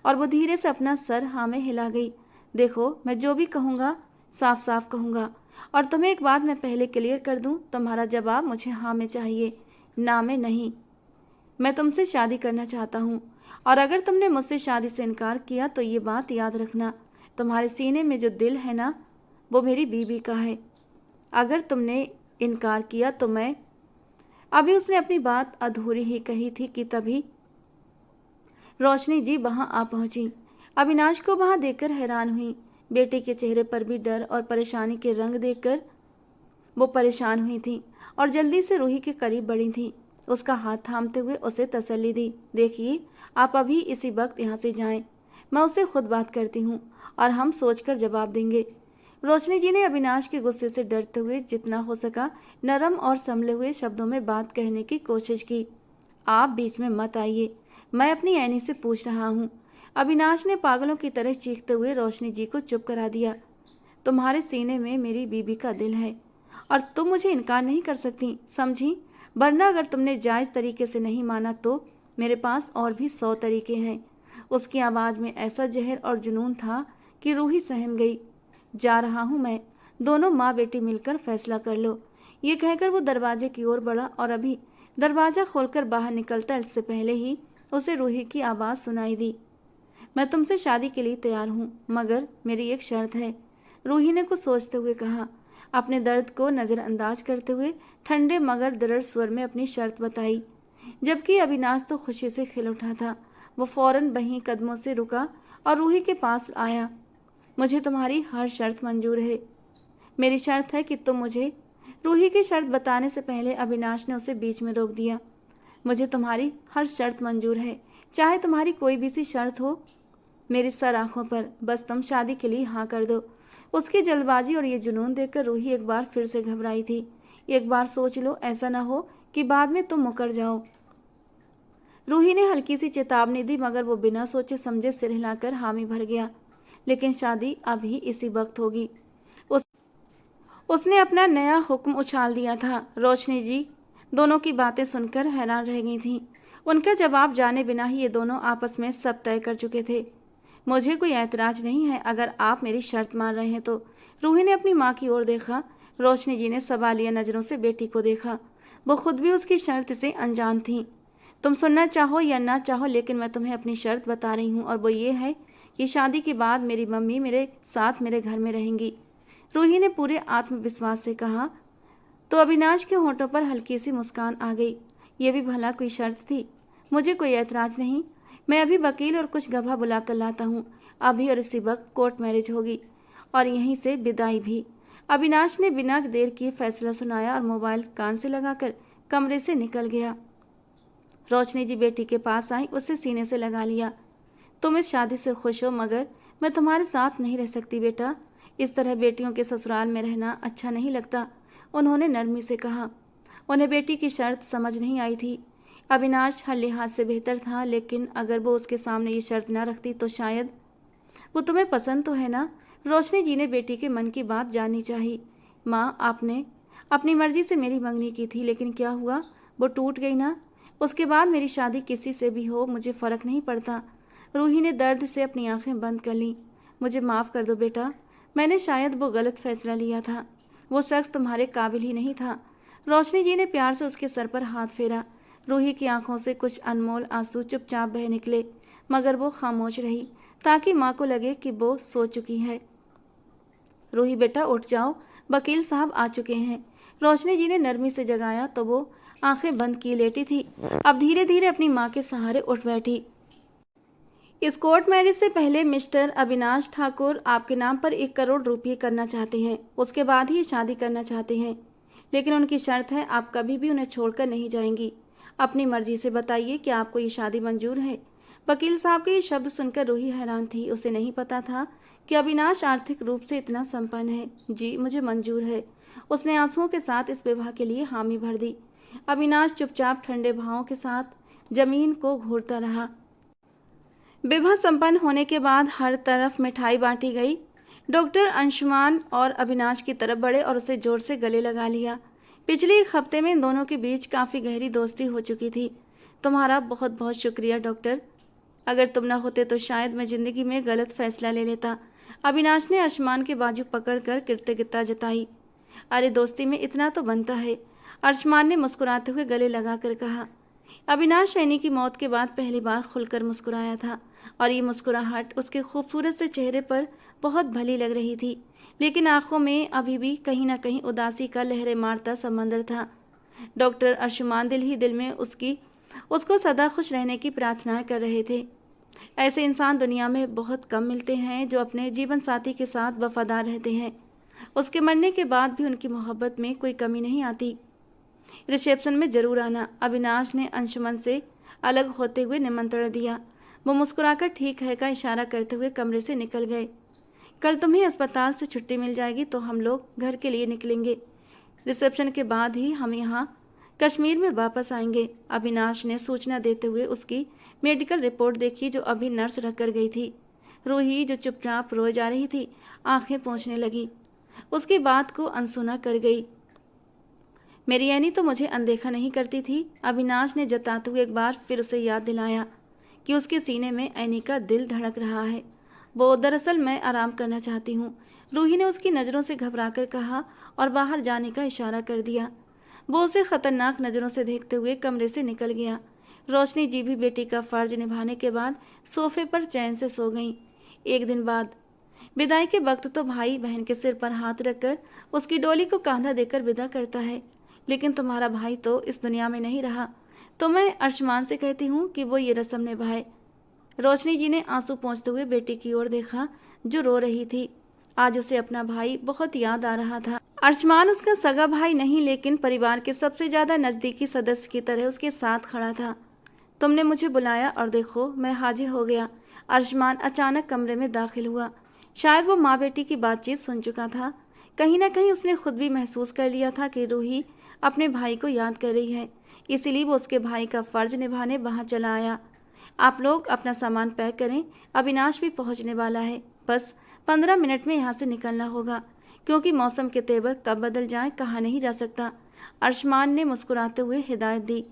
और वो धीरे से अपना सर हाँ में हिला गई। देखो, मैं जो भी कहूँगा साफ साफ कहूँगा, और तुम्हें एक बात मैं पहले क्लियर कर दूँ, तुम्हारा जवाब मुझे हाँ में चाहिए, ना में नहीं। मैं तुमसे शादी करना चाहता हूँ, और अगर तुमने मुझसे शादी से इनकार किया तो ये बात याद रखना, तुम्हारे सीने में जो दिल है ना, वो मेरी बीवी का है। अगर तुमने इनकार किया तो मैं। अभी उसने अपनी बात अधूरी ही कही थी कि तभी रोशनी जी वहां आ पहुंची। अविनाश को वहां देखकर हैरान हुई। बेटे के चेहरे पर भी डर और परेशानी के रंग देखकर वो परेशान हुई थी और जल्दी से रूही के करीब बढ़ी थी। उसका हाथ थामते हुए उसे तसल्ली दी। देखिए, आप अभी इसी वक्त यहाँ से जाएं। मैं उससे खुद बात करती हूँ और हम सोचकर जवाब देंगे। रोशनी जी ने अविनाश के गुस्से से डरते हुए जितना हो सका नरम और संभले हुए शब्दों में बात कहने की कोशिश की। आप बीच में मत आइए, मैं अपनी ऐनी से पूछ रहा हूँ। अविनाश ने पागलों की तरह चीखते हुए रोशनी जी को चुप करा दिया। तुम्हारे सीने में मेरी बीबी का दिल है और तुम मुझे इनकार नहीं कर सकती, समझी? वरना अगर तुमने जायज़ तरीके से नहीं माना तो मेरे पास और भी 100 तरीके हैं। उसकी आवाज़ में ऐसा जहर और जुनून था कि रूही सहम गई। जा रहा हूँ मैं, दोनों माँ बेटी मिलकर फैसला कर लो। ये कहकर वो दरवाजे की ओर बढ़ा और अभी दरवाज़ा खोलकर बाहर निकलता इससे पहले ही उसे रूही की आवाज़ सुनाई दी। मैं तुमसे शादी के लिए तैयार हूँ, मगर मेरी एक शर्त है। रूही ने कुछ सोचते हुए कहा। अपने दर्द को नज़रअंदाज करते हुए ठंडे मगर दृढ़ स्वर में अपनी शर्त बताई, जबकि अविनाश तो खुशी से खिल उठा था। वो फौरन वहीं कदमों से रुका और रूही के पास आया। मुझे तुम्हारी हर शर्त मंजूर है। मेरी शर्त है कि तुम मुझे। रूही की शर्त बताने से पहले अविनाश ने उसे बीच में रोक दिया। मुझे तुम्हारी हर शर्त मंजूर है, चाहे तुम्हारी कोई भी सी शर्त हो। मेरी सर आंखों पर, बस तुम शादी के लिए हाँ कर दो। उसकी जल्दबाजी और ये जुनून देखकर रूही एक बार फिर से घबराई थी। एक बार सोच लो, ऐसा ना हो कि बाद में तुम मुकर जाओ। रूही ने हल्की सी चेतावनी दी, मगर वो बिना सोचे समझे सिर हिलाकर हामी भर गया। लेकिन शादी अभी इसी वक्त होगी। उसने अपना नया हुक्म उछाल दिया था। रोशनी जी दोनों की बातें सुनकर हैरान रह गई थीं। उनका जवाब जाने बिना ही ये दोनों आपस में सब तय कर चुके थे। मुझे कोई ऐतराज नहीं है अगर आप मेरी शर्त मान रहे हैं तो। रूही ने अपनी माँ की ओर देखा। रोशनी जी ने सवालिया नज़रों से बेटी को देखा। वो खुद भी उसकी शर्त से अनजान थी। तुम सुनना चाहो या ना चाहो, लेकिन मैं तुम्हें अपनी शर्त बता रही हूँ, और वो ये है कि शादी के बाद मेरी मम्मी मेरे साथ मेरे घर में रहेंगी। रूही ने पूरे आत्मविश्वास से कहा। तो अविनाश के होठों पर हल्की सी मुस्कान आ गई। ये भी भला कोई शर्त थी? मुझे कोई ऐतराज नहीं। मैं अभी वकील और कुछ गवाह बुला कर लाता हूँ। अभी और इसी वक्त कोर्ट मैरिज होगी और यहीं से विदाई भी। अविनाश ने बिना देर किए फैसला सुनाया और मोबाइल कान से लगाकर कमरे से निकल गया। रोशनी जी बेटी के पास आई, उसे सीने से लगा लिया। तुम इस शादी से खुश हो, मगर मैं तुम्हारे साथ नहीं रह सकती बेटा। इस तरह बेटियों के ससुराल में रहना अच्छा नहीं लगता, उन्होंने नरमी से कहा। उन्हें बेटी की शर्त समझ नहीं आई थी। अविनाश हर लिहाज से बेहतर था, लेकिन अगर वो उसके सामने ये शर्त ना रखती तो शायद। वो तुम्हें पसंद तो है ना? रोशनी जी ने बेटी के मन की बात जाननी चाहिए। माँ, आपने अपनी मर्जी से मेरी मंगनी की थी, लेकिन क्या हुआ? वो टूट गई ना। उसके बाद मेरी शादी किसी से भी हो, मुझे फ़र्क नहीं पड़ता। रूही ने दर्द से अपनी आंखें बंद कर लीं। मुझे माफ़ कर दो बेटा, मैंने शायद वो गलत फैसला लिया था। वो शख्स तुम्हारे काबिल ही नहीं था। रोशनी जी ने प्यार से उसके सर पर हाथ फेरा। रूही की आंखों से कुछ अनमोल आंसू चुपचाप बह निकले, मगर वो खामोश रही ताकि माँ को लगे कि वो सो चुकी है। रूही बेटा उठ जाओ, वकील साहब आ चुके हैं। रोशनी जी ने नरमी से जगाया तो वो आंखें बंद किए लेटी थी। अब धीरे धीरे अपनी माँ के सहारे उठ बैठी। इस कोर्ट मैरिज से पहले मिस्टर अविनाश ठाकुर आपके नाम पर 1 करोड़ रुपये करना चाहते हैं। उसके बाद ही शादी करना चाहते हैं, लेकिन उनकी शर्त है आप कभी भी उन्हें छोड़कर नहीं जाएंगी। अपनी मर्जी से बताइए कि आपको ये शादी मंजूर है। वकील साहब के ये शब्द सुनकर रूही हैरान थी। उसे नहीं पता था कि अविनाश आर्थिक रूप से इतना संपन्न है। जी मुझे मंजूर है। उसने आंसुओं के साथ इस विवाह के लिए हामी भर दी। अविनाश चुपचाप ठंडे भावों के साथ जमीन को घूरता रहा। विवाह संपन्न होने के बाद हर तरफ मिठाई बांटी गई। डॉक्टर अंशुमान और अविनाश की तरफ बढ़े और उसे जोर से गले लगा लिया। पिछले 1 हफ्ते में इन दोनों के बीच काफ़ी गहरी दोस्ती हो चुकी थी। तुम्हारा बहुत बहुत शुक्रिया डॉक्टर। अगर तुम ना होते तो शायद मैं ज़िंदगी में गलत फैसला ले लेता। अविनाश ने अर्शमान के बाजू पकड़कर कृतज्ञता जताई। अरे दोस्ती में इतना तो बनता है, अर्शमान ने मुस्कुराते हुए गले लगाकर कहा। अविनाश ऐनी की मौत के बाद पहली बार खुलकर मुस्कुराया था और ये मुस्कुराहट उसके खूबसूरत से चेहरे पर बहुत भली लग रही थी, लेकिन आंखों में अभी भी कहीं ना कहीं उदासी का लहरें मारता समंदर था। डॉक्टर अर्शमान दिल ही दिल में उसको सदा खुश रहने की प्रार्थना कर रहे थे। ऐसे इंसान दुनिया में बहुत कम मिलते हैं जो अपने जीवन साथी के साथ वफादार रहते हैं। उसके मरने के बाद भी उनकी मोहब्बत में कोई कमी नहीं आती। रिसेप्शन में जरूर आना, अविनाश ने अंशुमन से अलग होते हुए निमंत्रण दिया। वो मुस्कुराकर ठीक है का इशारा करते हुए कमरे से निकल गए। कल तुम्हें अस्पताल से छुट्टी मिल जाएगी तो हम लोग घर के लिए निकलेंगे। रिसेप्शन के बाद ही हम यहाँ कश्मीर में वापस आएंगे। अविनाश ने सूचना देते हुए उसकी मेडिकल रिपोर्ट देखी जो अभी नर्स रख कर गई थी। रूही जो चुपचाप रोए जा रही थी आंखें पोंछने लगी। उसकी बात को अनसुना कर गई। मेरी ऐनी तो मुझे अनदेखा नहीं करती थी। अविनाश ने जताते हुए एक बार फिर उसे याद दिलाया कि उसके सीने में ऐनी का दिल धड़क रहा है। वो दरअसल मैं आराम करना चाहती हूँ, रूही ने उसकी नज़रों से घबराकर कहा और बाहर जाने का इशारा कर दिया। वो उसे खतरनाक नज़रों से देखते हुए कमरे से निकल गया। रोशनी जी भी बेटी का फर्ज निभाने के बाद सोफे पर चैन से सो गईं। एक दिन बाद विदाई के वक्त तो भाई बहन के सिर पर हाथ रखकर उसकी डोली को कांधा देकर विदा करता है, लेकिन तुम्हारा भाई तो इस दुनिया में नहीं रहा, तो मैं अर्शमान से कहती हूँ कि वो ये रस्म निभाए। रोशनी जी ने आंसू पोंछते हुए बेटी की ओर देखा जो रो रही थी। आज उसे अपना भाई बहुत याद आ रहा था। अर्शमान उसका सगा भाई नहीं, लेकिन परिवार के सबसे ज़्यादा नज़दीकी सदस्य की तरह उसके साथ खड़ा था। तुमने मुझे बुलाया और देखो मैं हाजिर हो गया। अर्शमान अचानक कमरे में दाखिल हुआ। शायद वो माँ बेटी की बातचीत सुन चुका था। कहीं ना कहीं उसने खुद भी महसूस कर लिया था कि रूही अपने भाई को याद कर रही है, इसीलिए वो उसके भाई का फ़र्ज निभाने वहाँ चला आया। आप लोग अपना सामान पैक करें, अविनाश भी पहुँचने वाला है। बस 15 मिनट में यहाँ से निकलना होगा, क्योंकि मौसम के तेवर कब बदल जाए कहा नहीं जा सकता। अर्शमान ने मुस्कुराते हुए हिदायत दी।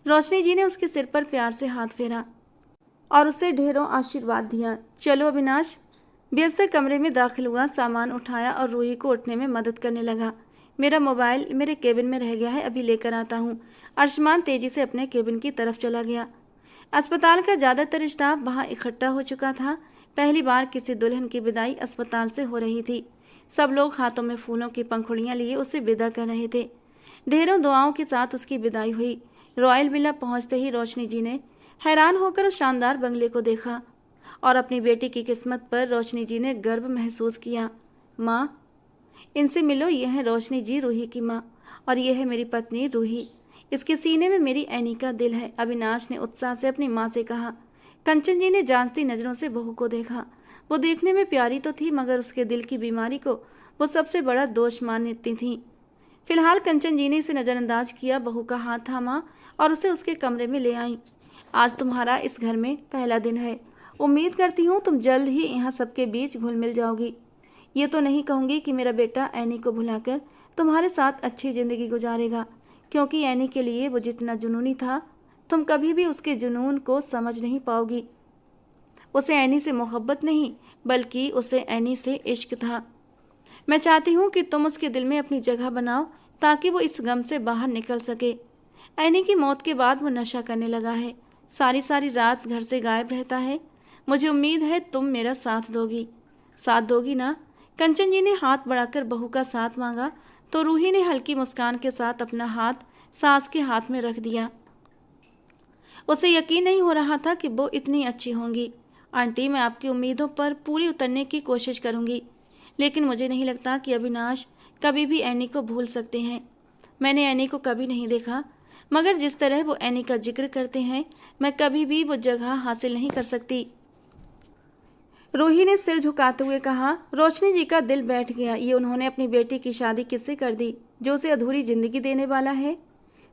रोशनी जी ने उसके सिर पर प्यार से हाथ फेरा और उसे ढेरों आशीर्वाद दिया। चलो अविनाश। बेहतर कमरे में दाखिल हुआ, सामान उठाया और रूही को उठने में मदद करने लगा। मेरा मोबाइल मेरे केबिन में रह गया है, अभी लेकर आता हूँ। अर्शमान तेजी से अपने केबिन की तरफ चला गया। अस्पताल का ज़्यादातर स्टाफ वहाँ इकट्ठा हो चुका था। पहली बार किसी दुल्हन की विदाई अस्पताल से हो रही थी। सब लोग हाथों में फूलों की पंखुड़ियाँ लिए उसे विदा कर रहे थे। ढेरों दुआओं के साथ उसकी विदाई हुई। रॉयल विला पहुँचते ही रोशनी जी ने हैरान होकर उस शानदार बंगले को देखा और अपनी बेटी की किस्मत पर रोशनी जी ने गर्व महसूस किया। माँ, इनसे मिलो, यह है रोशनी जी, रूही की माँ, और यह है मेरी पत्नी रूही। इसके सीने में मेरी ऐनी का दिल है, अविनाश ने उत्साह से अपनी माँ से कहा। कंचन जी ने जांचती नज़रों से बहू को देखा। वो देखने में प्यारी तो थी, मगर उसके दिल की बीमारी को वो सबसे बड़ा दोष मानती थी। फिलहाल कंचन जी ने इसे नज़रअंदाज किया, बहू का हाथ थामा और उसे उसके कमरे में ले आई। आज तुम्हारा इस घर में पहला दिन है। उम्मीद करती हूँ तुम जल्द ही यहाँ सबके बीच घुल मिल जाओगी। ये तो नहीं कहूँगी कि मेरा बेटा ऐनी को भुलाकर तुम्हारे साथ अच्छी ज़िंदगी गुजारेगा, क्योंकि ऐनी के लिए वो जितना जुनूनी था तुम कभी भी उसके जुनून को समझ नहीं पाओगी। उसे ऐनी से मोहब्बत नहीं, बल्कि उसे ऐनी से इश्क था। मैं चाहती हूँ कि तुम उसके दिल में अपनी जगह बनाओ ताकि वो इस गम से बाहर निकल सके। ऐनी की मौत के बाद वो नशा करने लगा है, सारी सारी रात घर से गायब रहता है। मुझे उम्मीद है तुम मेरा साथ दोगी ना। कंचन जी ने हाथ बढ़ाकर बहू का साथ मांगा तो रूही ने हल्की मुस्कान के साथ अपना हाथ सास के हाथ में रख दिया। उसे यकीन नहीं हो रहा था कि वो इतनी अच्छी होंगी। आंटी, मैं आपकी उम्मीदों पर पूरी उतरने की कोशिश करूंगी, लेकिन मुझे नहीं लगता कि अविनाश कभी भी एनी को भूल सकते हैं। मैंने एनी को कभी नहीं देखा, मगर जिस तरह वो एनी का जिक्र करते हैं, मैं कभी भी वो जगह हासिल नहीं कर सकती। रूही ने सिर झुकाते हुए कहा। रोशनी जी का दिल बैठ गया। ये उन्होंने अपनी बेटी की शादी किससे कर दी, जो उसे अधूरी जिंदगी देने वाला है?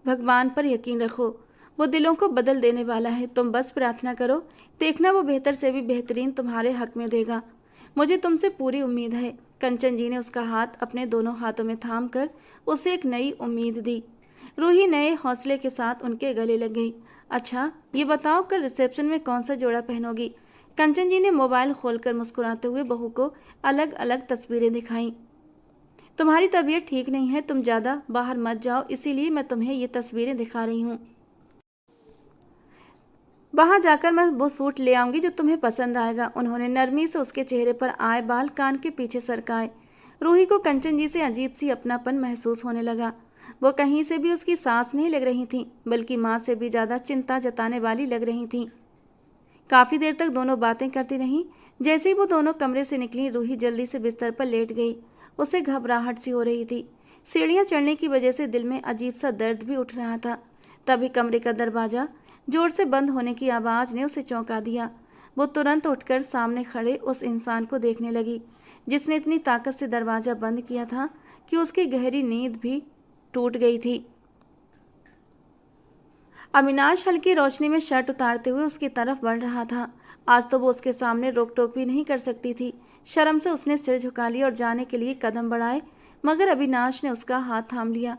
भगवान पर यकीन रखो, वो दिलों को बदल देने वाला है। तुम बस प्रार्थना करो, देखना वो बेहतर से भी बेहतरीन तुम्हारे हक में देगा। मुझे तुमसे पूरी उम्मीद है। कंचन जी ने उसका हाथ अपने दोनों हाथों में थाम कर उसे एक नई उम्मीद दी। रूही नए हौसले के साथ उनके गले लग गई। अच्छा, ये बताओ, कल रिसेप्शन में कौन सा जोड़ा पहनोगी? कंचन जी ने मोबाइल खोलकर मुस्कुराते हुए बहू को अलग अलग तस्वीरें दिखाईं। तुम्हारी तबीयत ठीक नहीं है, तुम ज़्यादा बाहर मत जाओ, इसीलिए मैं तुम्हें ये तस्वीरें दिखा रही हूँ। वहाँ जाकर मैं वो सूट ले आऊंगी जो तुम्हें पसंद आएगा। उन्होंने नरमी से उसके चेहरे पर आए बाल कान के पीछे सरकाए। रूही को कंचन जी से अजीब सी अपनापन महसूस होने लगा। वो कहीं से भी उसकी सास नहीं लग रही थी, बल्कि माँ से भी ज़्यादा चिंता जताने वाली लग रही थी। काफ़ी देर तक दोनों बातें करती रहीं। जैसे ही वो दोनों कमरे से निकली, रूही जल्दी से बिस्तर पर लेट गई। उसे घबराहट सी हो रही थी। सीढ़ियाँ चढ़ने की वजह से दिल में अजीब सा दर्द भी उठ रहा था। तभी कमरे का दरवाज़ा जोर से बंद होने की आवाज़ ने उसे चौंका दिया। वो तुरंत उठकर सामने खड़े उस इंसान को देखने लगी, जिसने इतनी ताकत से दरवाज़ा बंद किया था कि उसकी गहरी नींद भी टूट गई थी। अविनाश हल्की रोशनी में शर्ट उतारते हुए उसकी तरफ बढ़ रहा था। आज तो वो उसके सामने रोक टोक भी नहीं कर सकती थी। शर्म से उसने सिर झुका लिया और जाने के लिए कदम बढ़ाए, मगर अविनाश ने उसका हाथ थाम लिया।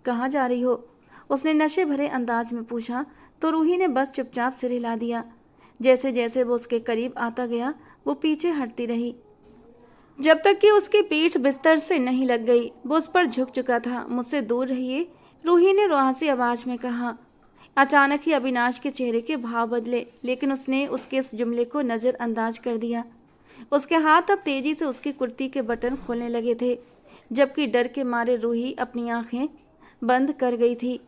कहाँ जा रही हो? उसने नशे भरे अंदाज में पूछा, तो रूही ने बस चुपचाप सिर हिला दिया। जैसे जैसे वो उसके करीब आता गया, वो पीछे हटती रही, जब तक कि उसकी पीठ बिस्तर से नहीं लग गई। वो उस पर झुक चुका था। मुझसे दूर रहिए, रूही ने रुआसी आवाज में कहा। अचानक ही अविनाश के चेहरे के भाव बदले, लेकिन उसने उसके इस जुमले को नज़रअंदाज कर दिया। उसके हाथ अब तेजी से उसकी कुर्ती के बटन खोलने लगे थे, जबकि डर के मारे रूही अपनी आंखें बंद कर गई थी।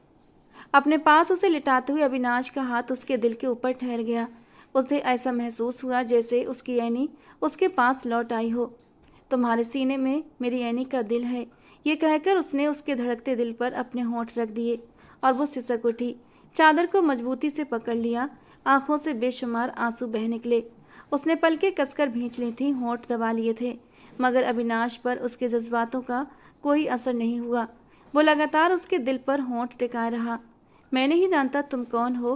अपने पास उसे लिटाते हुए अविनाश का हाथ उसके दिल के ऊपर ठहर गया। उसे ऐसा महसूस हुआ जैसे उसकी एनी उसके पास लौट आई हो। तुम्हारे सीने में मेरी एनी का दिल है, ये कहकर उसने उसके धड़कते दिल पर अपने होंठ रख दिए और वो सिसक उठी। चादर को मजबूती से पकड़ लिया। आंखों से बेशुमार आंसू बह निकले। उसने पलकें कसकर भींच ली थी, होंठ दबा लिए थे, मगर अविनाश पर उसके जज्बातों का कोई असर नहीं हुआ। वो लगातार उसके दिल पर होंठ टिकाए रहा। मैं नहीं जानता तुम कौन हो,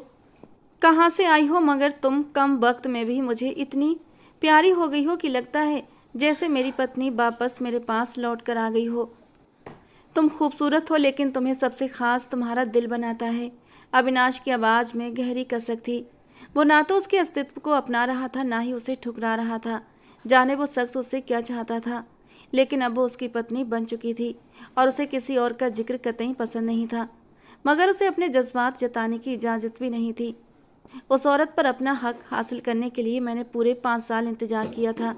कहाँ से आई हो, मगर तुम कम वक्त में भी मुझे इतनी प्यारी हो गई हो कि लगता है जैसे मेरी पत्नी वापस मेरे पास लौट कर आ गई हो। तुम खूबसूरत हो, लेकिन तुम्हें सबसे खास तुम्हारा दिल बनाता है। अविनाश की आवाज़ में गहरी कसक थी। वो ना तो उसके अस्तित्व को अपना रहा था, ना ही उसे ठुकरा रहा था। जाने वो शख्स उससे क्या चाहता था, लेकिन अब वो उसकी पत्नी बन चुकी थी और उसे किसी और का जिक्र कतई पसंद नहीं था, मगर उसे अपने जज्बात जताने की इजाज़त भी नहीं थी। उस औरत पर अपना हक हासिल करने के लिए मैंने पूरे 5 साल इंतजार किया था।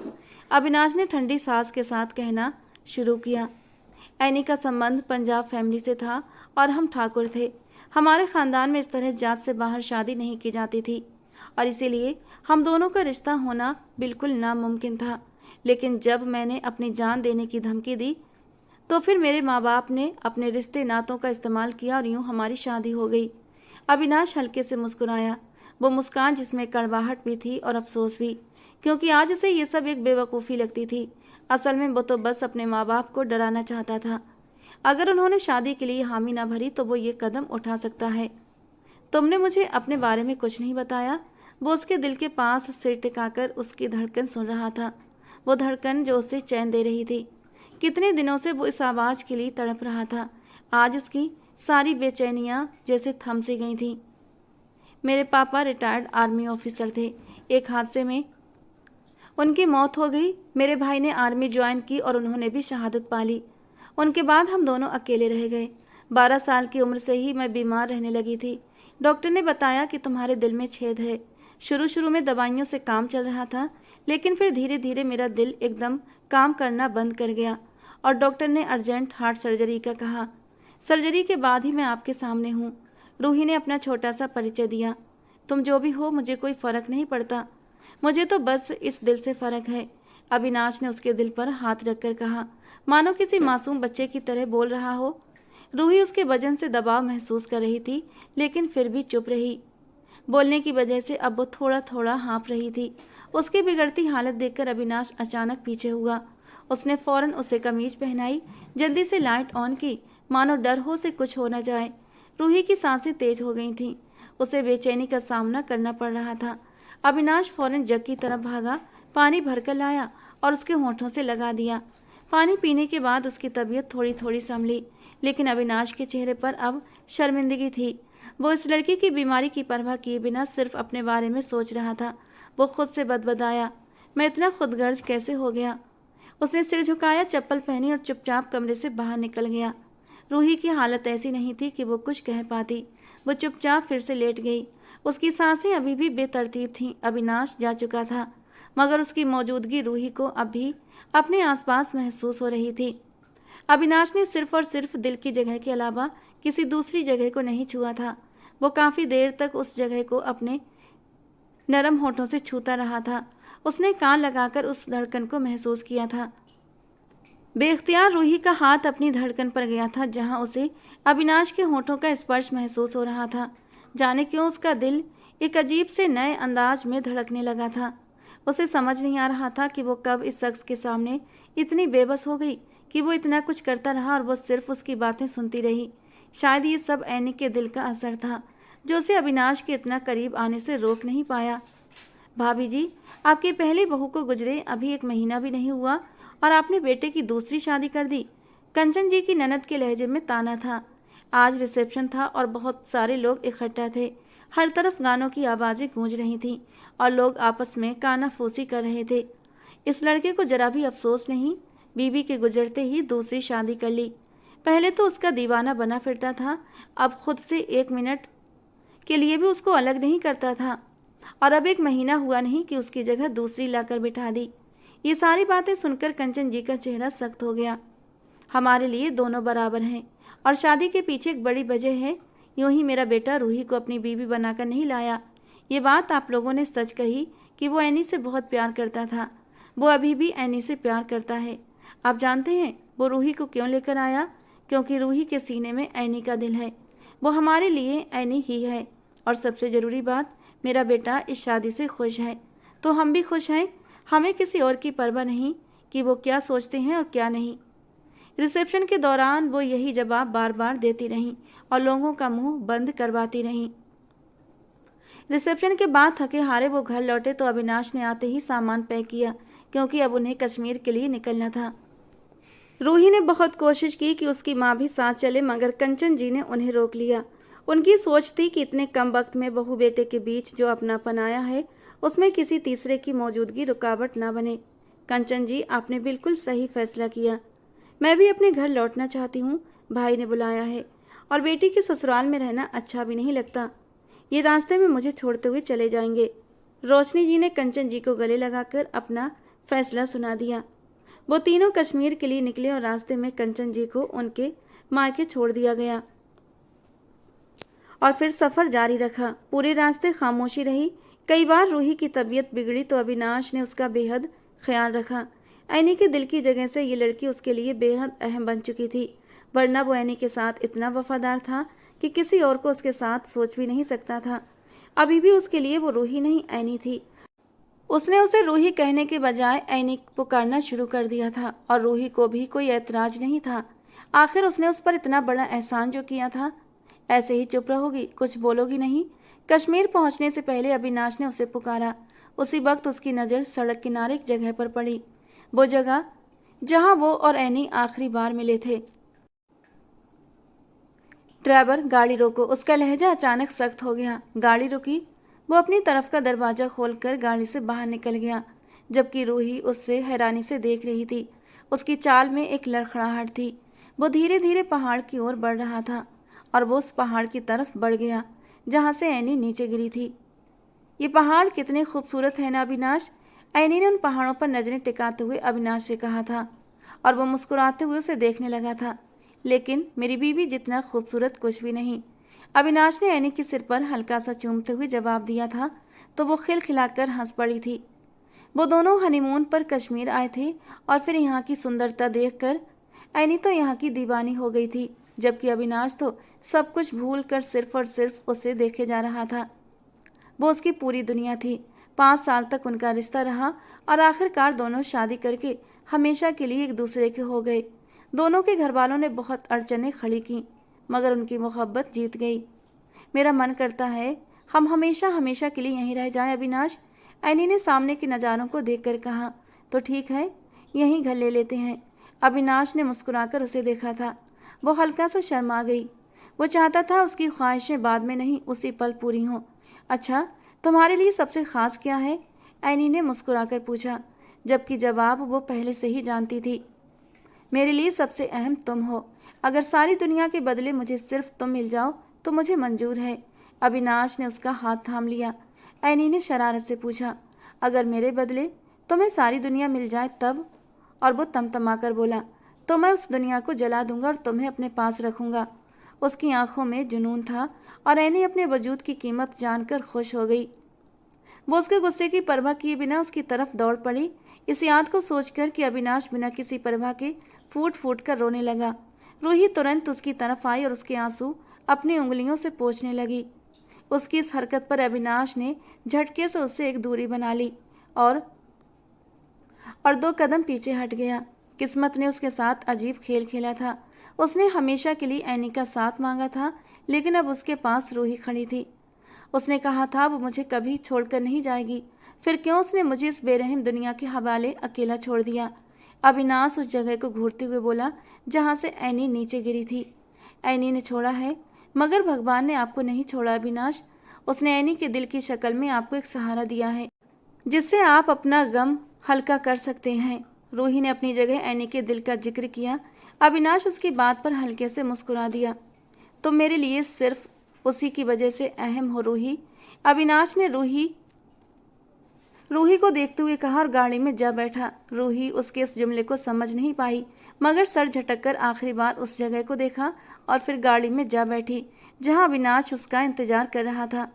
अविनाश ने ठंडी सांस के साथ कहना शुरू किया। एनी का संबंध पंजाब फैमिली से था और हम ठाकुर थे। हमारे ख़ानदान में इस तरह जात से बाहर शादी नहीं की जाती थी और इसीलिए हम दोनों का रिश्ता होना बिल्कुल नामुमकिन था। लेकिन जब मैंने अपनी जान देने की धमकी दी, तो फिर मेरे माँ बाप ने अपने रिश्ते नातों का इस्तेमाल किया और यूँ हमारी शादी हो गई। अविनाश हल्के से मुस्कुराया, वो मुस्कान जिसमें कड़वाहट भी थी और अफसोस भी, क्योंकि आज उसे ये सब एक बेवकूफ़ी लगती थी। असल में वो तो बस अपने माँ बाप को डराना चाहता था। अगर उन्होंने शादी के लिए हामी ना भरी तो वो ये कदम उठा सकता है। तुमने मुझे अपने बारे में कुछ नहीं बताया। वो उसके दिल के पास सिर टिकाकर उसकी धड़कन सुन रहा था, वो धड़कन जो उसे चैन दे रही थी। कितने दिनों से वो इस आवाज़ के लिए तड़प रहा था। आज उसकी सारी बेचैनियाँ जैसे थम सी गई थीं। मेरे पापा रिटायर्ड आर्मी ऑफिसर थे। एक हादसे में उनकी मौत हो गई। मेरे भाई ने आर्मी ज्वाइन की और उन्होंने भी शहादत पा ली। उनके बाद हम दोनों अकेले रह गए। 12 साल की उम्र से ही मैं बीमार रहने लगी थी। डॉक्टर ने बताया कि तुम्हारे दिल में छेद है। शुरू में दवाइयों से काम चल रहा था, लेकिन फिर धीरे धीरे मेरा दिल एकदम काम करना बंद कर गया और डॉक्टर ने अर्जेंट हार्ट सर्जरी का कहा। सर्जरी के बाद ही मैं आपके सामने हूँ। रूही ने अपना छोटा सा परिचय दिया। तुम जो भी हो, मुझे कोई फ़र्क नहीं पड़ता। मुझे तो बस इस दिल से फ़र्क है। अविनाश ने उसके दिल पर हाथ रखकर कहा, मानो किसी मासूम बच्चे की तरह बोल रहा हो। रूही उसके वजन से दबाव महसूस कर रही थी, लेकिन फिर भी चुप रही। बोलने की वजह से अब वो थोड़ा थोड़ा हाँफ रही थी। उसकी बिगड़ती हालत देखकर अविनाश अचानक पीछे हुआ। उसने फौरन उसे कमीज पहनाई, जल्दी से लाइट ऑन की, मानो डर हो से कुछ हो न जाए। रूही की सांसें तेज हो गई थीं। उसे बेचैनी का सामना करना पड़ रहा था। अविनाश फौरन जग की तरफ भागा, पानी भरकर लाया और उसके होठों से लगा दिया। पानी पीने के बाद उसकी तबीयत थोड़ी थोड़ी संभली, लेकिन अविनाश के चेहरे पर अब शर्मिंदगी थी। वो इस लड़की की बीमारी की परवाह किए बिना सिर्फ अपने बारे में सोच रहा था। वो खुद से बदबदाया, मैं इतना खुदगर्ज कैसे हो गया। उसने सिर झुकाया, चप्पल पहनी और चुपचाप कमरे से बाहर निकल गया। रूही की हालत ऐसी नहीं थी कि वो कुछ कह पाती। वो चुपचाप फिर से लेट गई। उसकी सांसें अभी भी बेतरतीब थीं। अविनाश जा चुका था, मगर उसकी मौजूदगी रूही को अभी अपने आसपास महसूस हो रही थी। अविनाश ने सिर्फ और सिर्फ दिल की जगह के अलावा किसी दूसरी जगह को नहीं छुआ था। वो काफ़ी देर तक उस जगह को अपने नरम होठों से छूता रहा था। उसने कान लगाकर उस धड़कन को महसूस किया था। बेख्तियार रूही का हाथ अपनी धड़कन पर गया था, जहां उसे अविनाश के होठों का स्पर्श महसूस हो रहा था। जाने क्यों उसका दिल एक अजीब से नए अंदाज में धड़कने लगा था। उसे समझ नहीं आ रहा था कि वो कब इस शख्स के सामने इतनी बेबस हो गई कि वो इतना कुछ करता रहा और वो सिर्फ उसकी बातें सुनती रही। शायद ये सब ऐनी के दिल का असर था, जो उसे अविनाश के इतना करीब आने से रोक नहीं पाया। भाभी जी, आपकी पहली बहू को गुजरे अभी 1 महीना भी नहीं हुआ और आपने बेटे की दूसरी शादी कर दी। कंचन जी की ननद के लहजे में ताना था। आज रिसेप्शन था और बहुत सारे लोग इकट्ठा थे। हर तरफ गानों की आवाज़ें गूंज रही थीं और लोग आपस में कानाफूसी कर रहे थे। इस लड़के को जरा भी अफसोस नहीं, बीवी के गुजरते ही दूसरी शादी कर ली। पहले तो उसका दीवाना बना फिरता था, अब खुद से 1 मिनट के लिए भी उसको अलग नहीं करता था। और अब 1 महीना हुआ नहीं कि उसकी जगह दूसरी लाकर बिठा दी। ये सारी बातें सुनकर कंचन जी का चेहरा सख्त हो गया। हमारे लिए दोनों बराबर हैं और शादी के पीछे एक बड़ी वजह है। यूं ही मेरा बेटा रूही को अपनी बीवी बनाकर नहीं लाया। ये बात आप लोगों ने सच कही कि वो एनी से बहुत प्यार करता था। वो अभी भी एनी से प्यार करता है। आप जानते हैं वो रूही को क्यों लेकर आया? क्योंकि रूही के सीने में एनी का दिल है। वो हमारे लिए एनी ही है। और सबसे ज़रूरी बात, मेरा बेटा इस शादी से खुश है, तो हम भी खुश हैं। हमें किसी और की परवाह नहीं कि वो क्या सोचते हैं और क्या नहीं। रिसेप्शन के दौरान वो यही जवाब बार बार देती रहीं और लोगों का मुंह बंद करवाती रहीं। रिसेप्शन के बाद थके हारे वो घर लौटे तो अविनाश ने आते ही सामान पैक किया, क्योंकि अब उन्हें कश्मीर के लिए निकलना था। रूही ने बहुत कोशिश की कि उसकी माँ भी साथ चले, मगर कंचन जी ने उन्हें रोक लिया। उनकी सोच थी कि इतने कम वक्त में बहू बेटे के बीच जो अपनापन आया है, उसमें किसी तीसरे की मौजूदगी रुकावट ना बने। कंचन जी, आपने बिल्कुल सही फैसला किया। मैं भी अपने घर लौटना चाहती हूँ। भाई ने बुलाया है और बेटी के ससुराल में रहना अच्छा भी नहीं लगता। ये रास्ते में मुझे छोड़ते हुए चले जाएंगे। रोशनी जी ने कंचन जी को गले लगाकर अपना फैसला सुना दिया। वो तीनों कश्मीर के लिए निकले और रास्ते में कंचन जी को उनके मायके छोड़ दिया गया और फिर सफ़र जारी रखा। पूरे रास्ते खामोशी रही। कई बार रूही की तबीयत बिगड़ी तो अविनाश ने उसका बेहद ख्याल रखा। एनी के दिल की जगह से ये लड़की उसके लिए बेहद अहम बन चुकी थी, वरना वो एनी के साथ इतना वफादार था कि किसी और को उसके साथ सोच भी नहीं सकता था। अभी भी उसके लिए वो रूही नहीं, एनी थी। उसने उसे रूही कहने के बजाय एनी पुकारना शुरू कर दिया था और रूही को भी कोई ऐतराज नहीं था। आखिर उसने उस पर इतना बड़ा एहसान जो किया था। ऐसे ही चुप रहोगी, कुछ बोलोगी नहीं? कश्मीर पहुंचने से पहले अविनाश ने उसे पुकारा। उसी वक्त उसकी नज़र सड़क किनारे एक जगह पर पड़ी, वो जगह जहां वो और एनी आखिरी बार मिले थे। ड्राइवर, गाड़ी रोको। उसका लहजा अचानक सख्त हो गया। गाड़ी रुकी। वो अपनी तरफ का दरवाज़ा खोलकर गाड़ी से बाहर निकल गया, जबकि रूही उससे हैरानी से देख रही थी। उसकी चाल में एक लड़खड़ाहट थी। वो धीरे धीरे पहाड़ की ओर बढ़ रहा था और वो उस पहाड़ की तरफ बढ़ गया जहाँ से एनी नीचे गिरी थी। ये पहाड़ कितने खूबसूरत है ना अविनाश? एनी ने उन पहाड़ों पर नजरें टिकाते हुए अविनाश से कहा था और वो मुस्कुराते हुए उसे देखने लगा था। लेकिन मेरी बीवी जितना खूबसूरत कुछ भी नहीं। अविनाश ने एनी के सिर पर हल्का सा चूमते हुए जवाब दिया था तो वो खिलखिलाकर हंस पड़ी थी। वो दोनों हनीमून पर कश्मीर आए थे और फिर यहाँ की सुंदरता देखकर ऐनी तो यहाँ की दीवानी हो गई थी, जबकि अविनाश तो सब कुछ भूल कर सिर्फ और सिर्फ उसे देखे जा रहा था। वो उसकी पूरी दुनिया थी। 5 साल तक उनका रिश्ता रहा और आखिरकार दोनों शादी करके हमेशा के लिए एक दूसरे के हो गए। दोनों के घर वालों ने बहुत अड़चनें खड़ी की, मगर उनकी मोहब्बत जीत गई। मेरा मन करता है हम हमेशा हमेशा के लिए यहीं रह जाएं अविनाश, ऐनी ने सामने के नज़ारों को देखकर कहा। तो ठीक है, यहीं घर ले लेते हैं। अविनाश ने मुस्कुराकर उसे देखा था। वो हल्का सा शर्मा गई। वो चाहता था उसकी ख्वाहिशें बाद में नहीं उसी पल पूरी हों। अच्छा, तुम्हारे लिए सबसे ख़ास क्या है? ऐनी ने मुस्कुराकर पूछा, जबकि जवाब वो पहले से ही जानती थी। मेरे लिए सबसे अहम तुम हो। अगर सारी दुनिया के बदले मुझे सिर्फ तुम मिल जाओ तो मुझे मंजूर है। अविनाश ने उसका हाथ थाम लिया। ऐनी ने शरारत से पूछा, अगर मेरे बदले तुम्हें सारी दुनिया मिल जाए तब? और वो तमतमा कर बोला, तो मैं उस दुनिया को जला दूंगा और तुम्हें अपने पास रखूंगा। उसकी आंखों में जुनून था और ऐनी अपने वजूद की कीमत जानकर खुश हो गई। वो उसके गुस्से की परवाह किए बिना उसकी तरफ दौड़ पड़ी, इस याद को सोचकर कि अविनाश बिना किसी परवाह के फूट फूट कर रोने लगा। रूही तुरंत उसकी तरफ आई और उसके आंसू अपनी उंगलियों से पोंछने लगी। उसकी इस हरकत पर अविनाश ने झटके से उससे एक दूरी बना ली और 2 कदम पीछे हट गया। किस्मत ने उसके साथ अजीब खेल खेला था। उसने हमेशा के लिए ऐनी का साथ मांगा था, लेकिन अब उसके पास रूही खड़ी थी। उसने कहा था वो मुझे कभी छोड़कर नहीं जाएगी, फिर क्यों उसने मुझे इस बेरहम दुनिया के हवाले अकेला छोड़ दिया? अविनाश उस जगह को घूरते हुए बोला जहाँ से ऐनी नीचे गिरी थी। ऐनी ने छोड़ा है, मगर भगवान ने आपको नहीं छोड़ा अविनाश। उसने ऐनी के दिल की शक्ल में आपको एक सहारा दिया है, जिससे आप अपना गम हल्का कर सकते हैं। रूही ने अपनी जगह ऐनी के दिल का जिक्र किया। अविनाश उसकी बात पर हल्के से मुस्कुरा दिया। तुम मेरे लिए सिर्फ उसी की वजह से अहम हो रूही। अविनाश ने रूही को देखते हुए कहा और गाड़ी में जा बैठा। रूही उसके इस जुमले को समझ नहीं पाई, मगर सर झटककर आखिरी बार उस जगह को देखा और फिर गाड़ी में जा बैठी जहां अविनाश उसका इंतजार कर रहा था।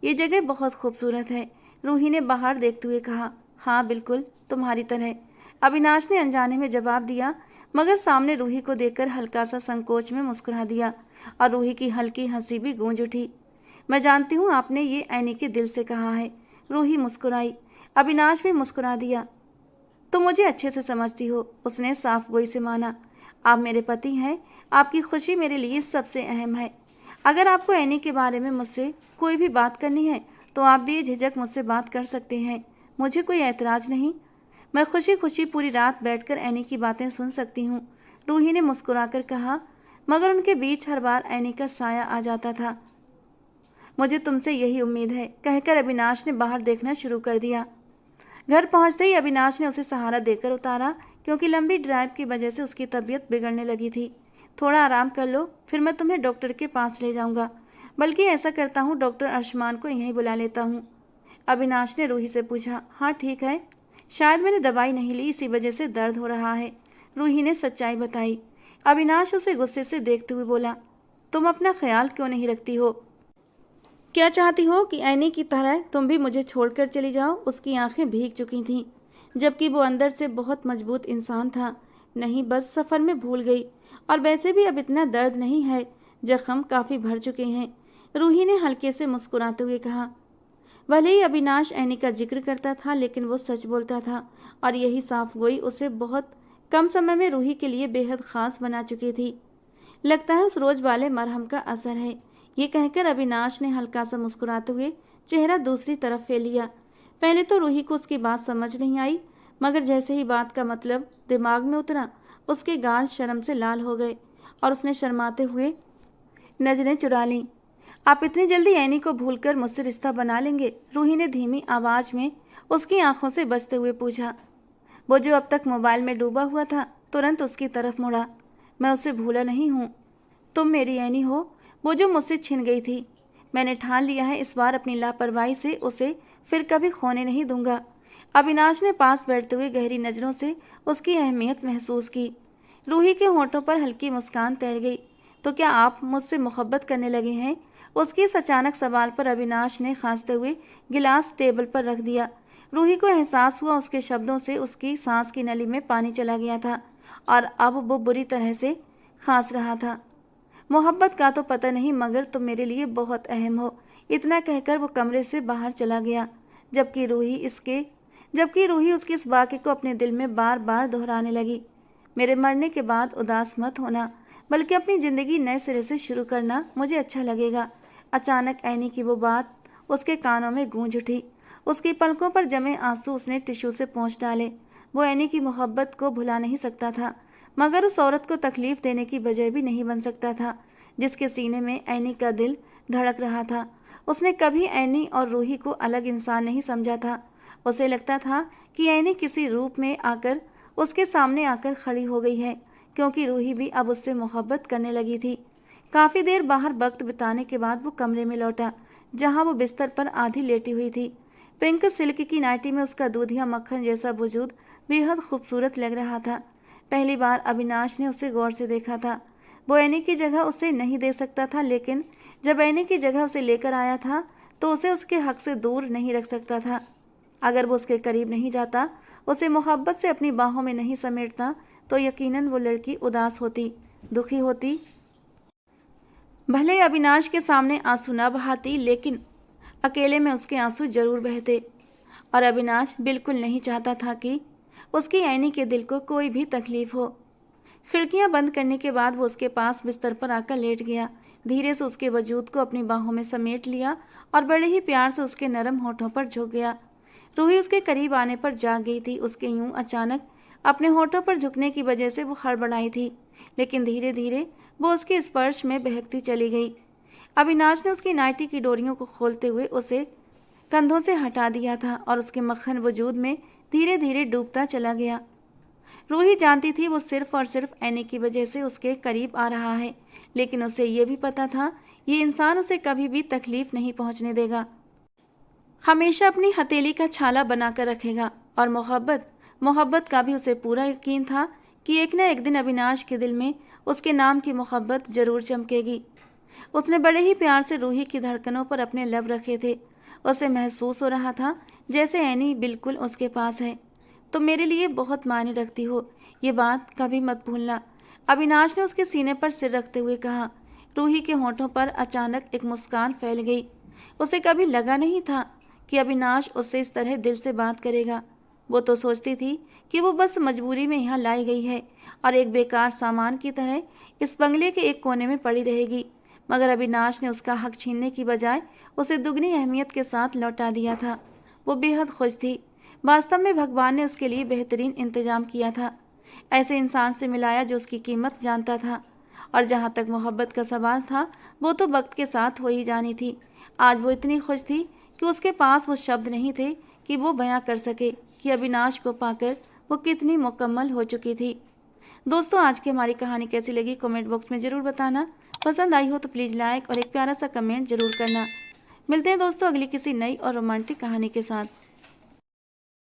ये जगह बहुत खूबसूरत है, रूही ने बाहर देखते हुए कहा। हाँ बिल्कुल, तुम्हारी तरह, अविनाश ने अनजाने में जवाब दिया, मगर सामने रूही को देखकर हल्का सा संकोच में मुस्कुरा दिया और रूही की हल्की हंसी भी गूंज उठी। मैं जानती हूँ आपने ये ऐनी के दिल से कहा है। रूही मुस्कुराई। अविनाश भी मुस्कुरा दिया। तुम मुझे अच्छे से समझती हो, उसने साफ गोई से माना। आप मेरे पति हैं, आपकी खुशी मेरे लिए सबसे अहम है। अगर आपको ऐनी के बारे में मुझसे कोई भी बात करनी है तो आप भी झिझक मुझसे बात कर सकते हैं, मुझे कोई ऐतराज़ नहीं। मैं खुशी खुशी पूरी रात बैठकर ऐनी की बातें सुन सकती हूँ, रूही ने मुस्कुराकर कहा, मगर उनके बीच हर बार ऐनी का साया आ जाता था। मुझे तुमसे यही उम्मीद है, कहकर अविनाश ने बाहर देखना शुरू कर दिया। घर पहुंचते ही अविनाश ने उसे सहारा देकर उतारा, क्योंकि लंबी ड्राइव की वजह से उसकी तबीयत बिगड़ने लगी थी। थोड़ा आराम कर लो, फिर मैं तुम्हें डॉक्टर के पास ले जाऊंगा। बल्कि ऐसा करता हूँ, डॉक्टर अर्शमान को यहीं बुला लेता हूँ। अविनाश ने रूही से पूछा। हाँ ठीक है, शायद मैंने दवाई नहीं ली, इसी वजह से दर्द हो रहा है, रूही ने सच्चाई बताई। अविनाश उसे गुस्से से देखते हुए बोला, तुम अपना ख्याल क्यों नहीं रखती हो? क्या चाहती हो कि ऐनी की तरह तुम भी मुझे छोड़कर चली जाओ? उसकी आंखें भीग चुकी थीं, जबकि वो अंदर से बहुत मजबूत इंसान था। नहीं, बस सफ़र में भूल गई, और वैसे भी अब इतना दर्द नहीं है, जख्म काफ़ी भर चुके हैं, रूही ने हल्के से मुस्कुराते हुए कहा। भले ही अविनाश ऐनी का जिक्र करता था, लेकिन वो सच बोलता था, और यही साफ गोई उसे बहुत कम समय में रूही के लिए बेहद ख़ास बना चुकी थी। लगता है उस रोज़ वाले मरहम का असर है, ये कहकर अविनाश ने हल्का सा मुस्कुराते हुए चेहरा दूसरी तरफ फेर लिया। पहले तो रूही को उसकी बात समझ नहीं आई, मगर जैसे ही बात का मतलब दिमाग में उतरा, उसके गाल शर्म से लाल हो गए और उसने शर्माते हुए नजरें चुरा लीं। आप इतनी जल्दी ऐनी को भूलकर मुझसे रिश्ता बना लेंगे? रूही ने धीमी आवाज़ में उसकी आंखों से बचते हुए पूछा। वो जो अब तक मोबाइल में डूबा हुआ था तुरंत उसकी तरफ मुड़ा। मैं उसे भूला नहीं हूँ, तुम मेरी ऐनी हो, वो जो मुझसे छिन गई थी। मैंने ठान लिया है इस बार अपनी लापरवाही से उसे फिर कभी खोने नहीं दूंगा। अविनाश ने पास बैठते हुए गहरी नज़रों से उसकी अहमियत महसूस की। रूही के होंठों पर हल्की मुस्कान तैर गई। तो क्या आप मुझसे मोहब्बत करने लगे हैं? उसके इस अचानक सवाल पर अविनाश ने खांसते हुए गिलास टेबल पर रख दिया। रूही को एहसास हुआ उसके शब्दों से उसकी सांस की नली में पानी चला गया था और अब वो बुरी तरह से खांस रहा था। मोहब्बत का तो पता नहीं, मगर तुम मेरे लिए बहुत अहम हो। इतना कहकर वो कमरे से बाहर चला गया, जबकि रूही उसके इस वाक्य को अपने दिल में बार बार दोहराने लगी। मेरे मरने के बाद उदास मत होना, बल्कि अपनी ज़िंदगी नए सिरे से शुरू करना, मुझे अच्छा लगेगा। अचानक ऐनी की वो बात उसके कानों में गूंज उठी। उसकी पलकों पर जमे आंसू उसने टिश्यू से पोंछ डाले। वो ऐनी की मोहब्बत को भुला नहीं सकता था, मगर उस औरत को तकलीफ देने की वजह भी नहीं बन सकता था जिसके सीने में ऐनी का दिल धड़क रहा था। उसने कभी ऐनी और रूही को अलग इंसान नहीं समझा था। उसे लगता था कि ऐनी किसी रूप में आकर उसके सामने आकर खड़ी हो गई है, क्योंकि रूही भी अब उससे मोहब्बत करने लगी थी। काफ़ी देर बाहर वक्त बिताने के बाद वो कमरे में लौटा, जहाँ वो बिस्तर पर आधी लेटी हुई थी। पिंक सिल्क की नाइटी में उसका दूधिया मक्खन जैसा वजूद बेहद खूबसूरत लग रहा था। पहली बार अविनाश ने उसे गौर से देखा था। वो ऐनी की जगह उसे नहीं दे सकता था, लेकिन जब ऐनी की जगह उसे लेकर आया था तो उसे उसके हक से दूर नहीं रख सकता था। अगर वो उसके करीब नहीं जाता, उसे मोहब्बत से अपनी बाहों में नहीं समेटता, तो यकीनन वो लड़की उदास होती, दुखी होती। भले अविनाश के सामने आंसू न बहाती, लेकिन अकेले में उसके आंसू जरूर बहते। और अविनाश बिल्कुल नहीं चाहता था कि उसकी ऐनी के दिल को कोई भी तकलीफ हो। खिड़कियां बंद करने के बाद वो उसके पास बिस्तर पर आकर लेट गया, धीरे से उसके वजूद को अपनी बाहों में समेट लिया और बड़े ही प्यार से उसके नरम होठों पर झुक गया। रूही उसके करीब आने पर जाग गई थी। उसके यूं अचानक अपने होठों पर झुकने की वजह से वो हड़बड़ाई थी, लेकिन धीरे धीरे वो उसके स्पर्श में बहकती चली गई। अविनाश ने उसकी नाइटी की डोरियों को खोलते हुए उसे कंधों से हटा दिया था और उसके मक्खन वजूद में धीरे धीरे डूबता चला गया। रूही जानती थी वो सिर्फ और सिर्फ ऐनी की वजह से उसके करीब आ रहा है, लेकिन उसे ये भी पता था ये इंसान उसे कभी भी तकलीफ नहीं पहुंचने देगा, हमेशा अपनी हथेली का छाला बनाकर रखेगा। और मोहब्बत का भी उसे पूरा यकीन था कि एक न एक दिन अविनाश के दिल में उसके नाम की मोहब्बत जरूर चमकेगी। उसने बड़े ही प्यार से रूही की धड़कनों पर अपने लब रखे थे। उसे महसूस हो रहा था जैसे ऐनी बिल्कुल उसके पास है। तो मेरे लिए बहुत मायने रखती हो, ये बात कभी मत भूलना, अविनाश ने उसके सीने पर सिर रखते हुए कहा। रूही के होठों पर अचानक एक मुस्कान फैल गई। उसे कभी लगा नहीं था कि अविनाश उससे इस तरह दिल से बात करेगा। वो तो सोचती थी कि वो बस मजबूरी में यहाँ लाई गई है और एक बेकार सामान की तरह इस बंगले के एक कोने में पड़ी रहेगी, मगर अविनाश ने उसका हक छीनने की बजाय उसे दुगनी अहमियत के साथ लौटा दिया था। वो बेहद खुश थी। वास्तव में भगवान ने उसके लिए बेहतरीन इंतजाम किया था, ऐसे इंसान से मिलाया जो उसकी कीमत जानता था। और जहाँ तक मोहब्बत का सवाल था, वो तो वक्त के साथ हो ही जानी थी। आज वो इतनी खुश थी कि उसके पास वो शब्द नहीं थे कि वो बयां कर सके कि अविनाश को पाकर वो कितनी मुकम्मल हो चुकी थी। दोस्तों, आज की हमारी कहानी कैसी लगी कमेंट बॉक्स में ज़रूर बताना। पसंद आई हो तो प्लीज़ लाइक और एक प्यारा सा कमेंट जरूर करना। मिलते हैं दोस्तों अगली किसी नई और रोमांटिक कहानी के साथ।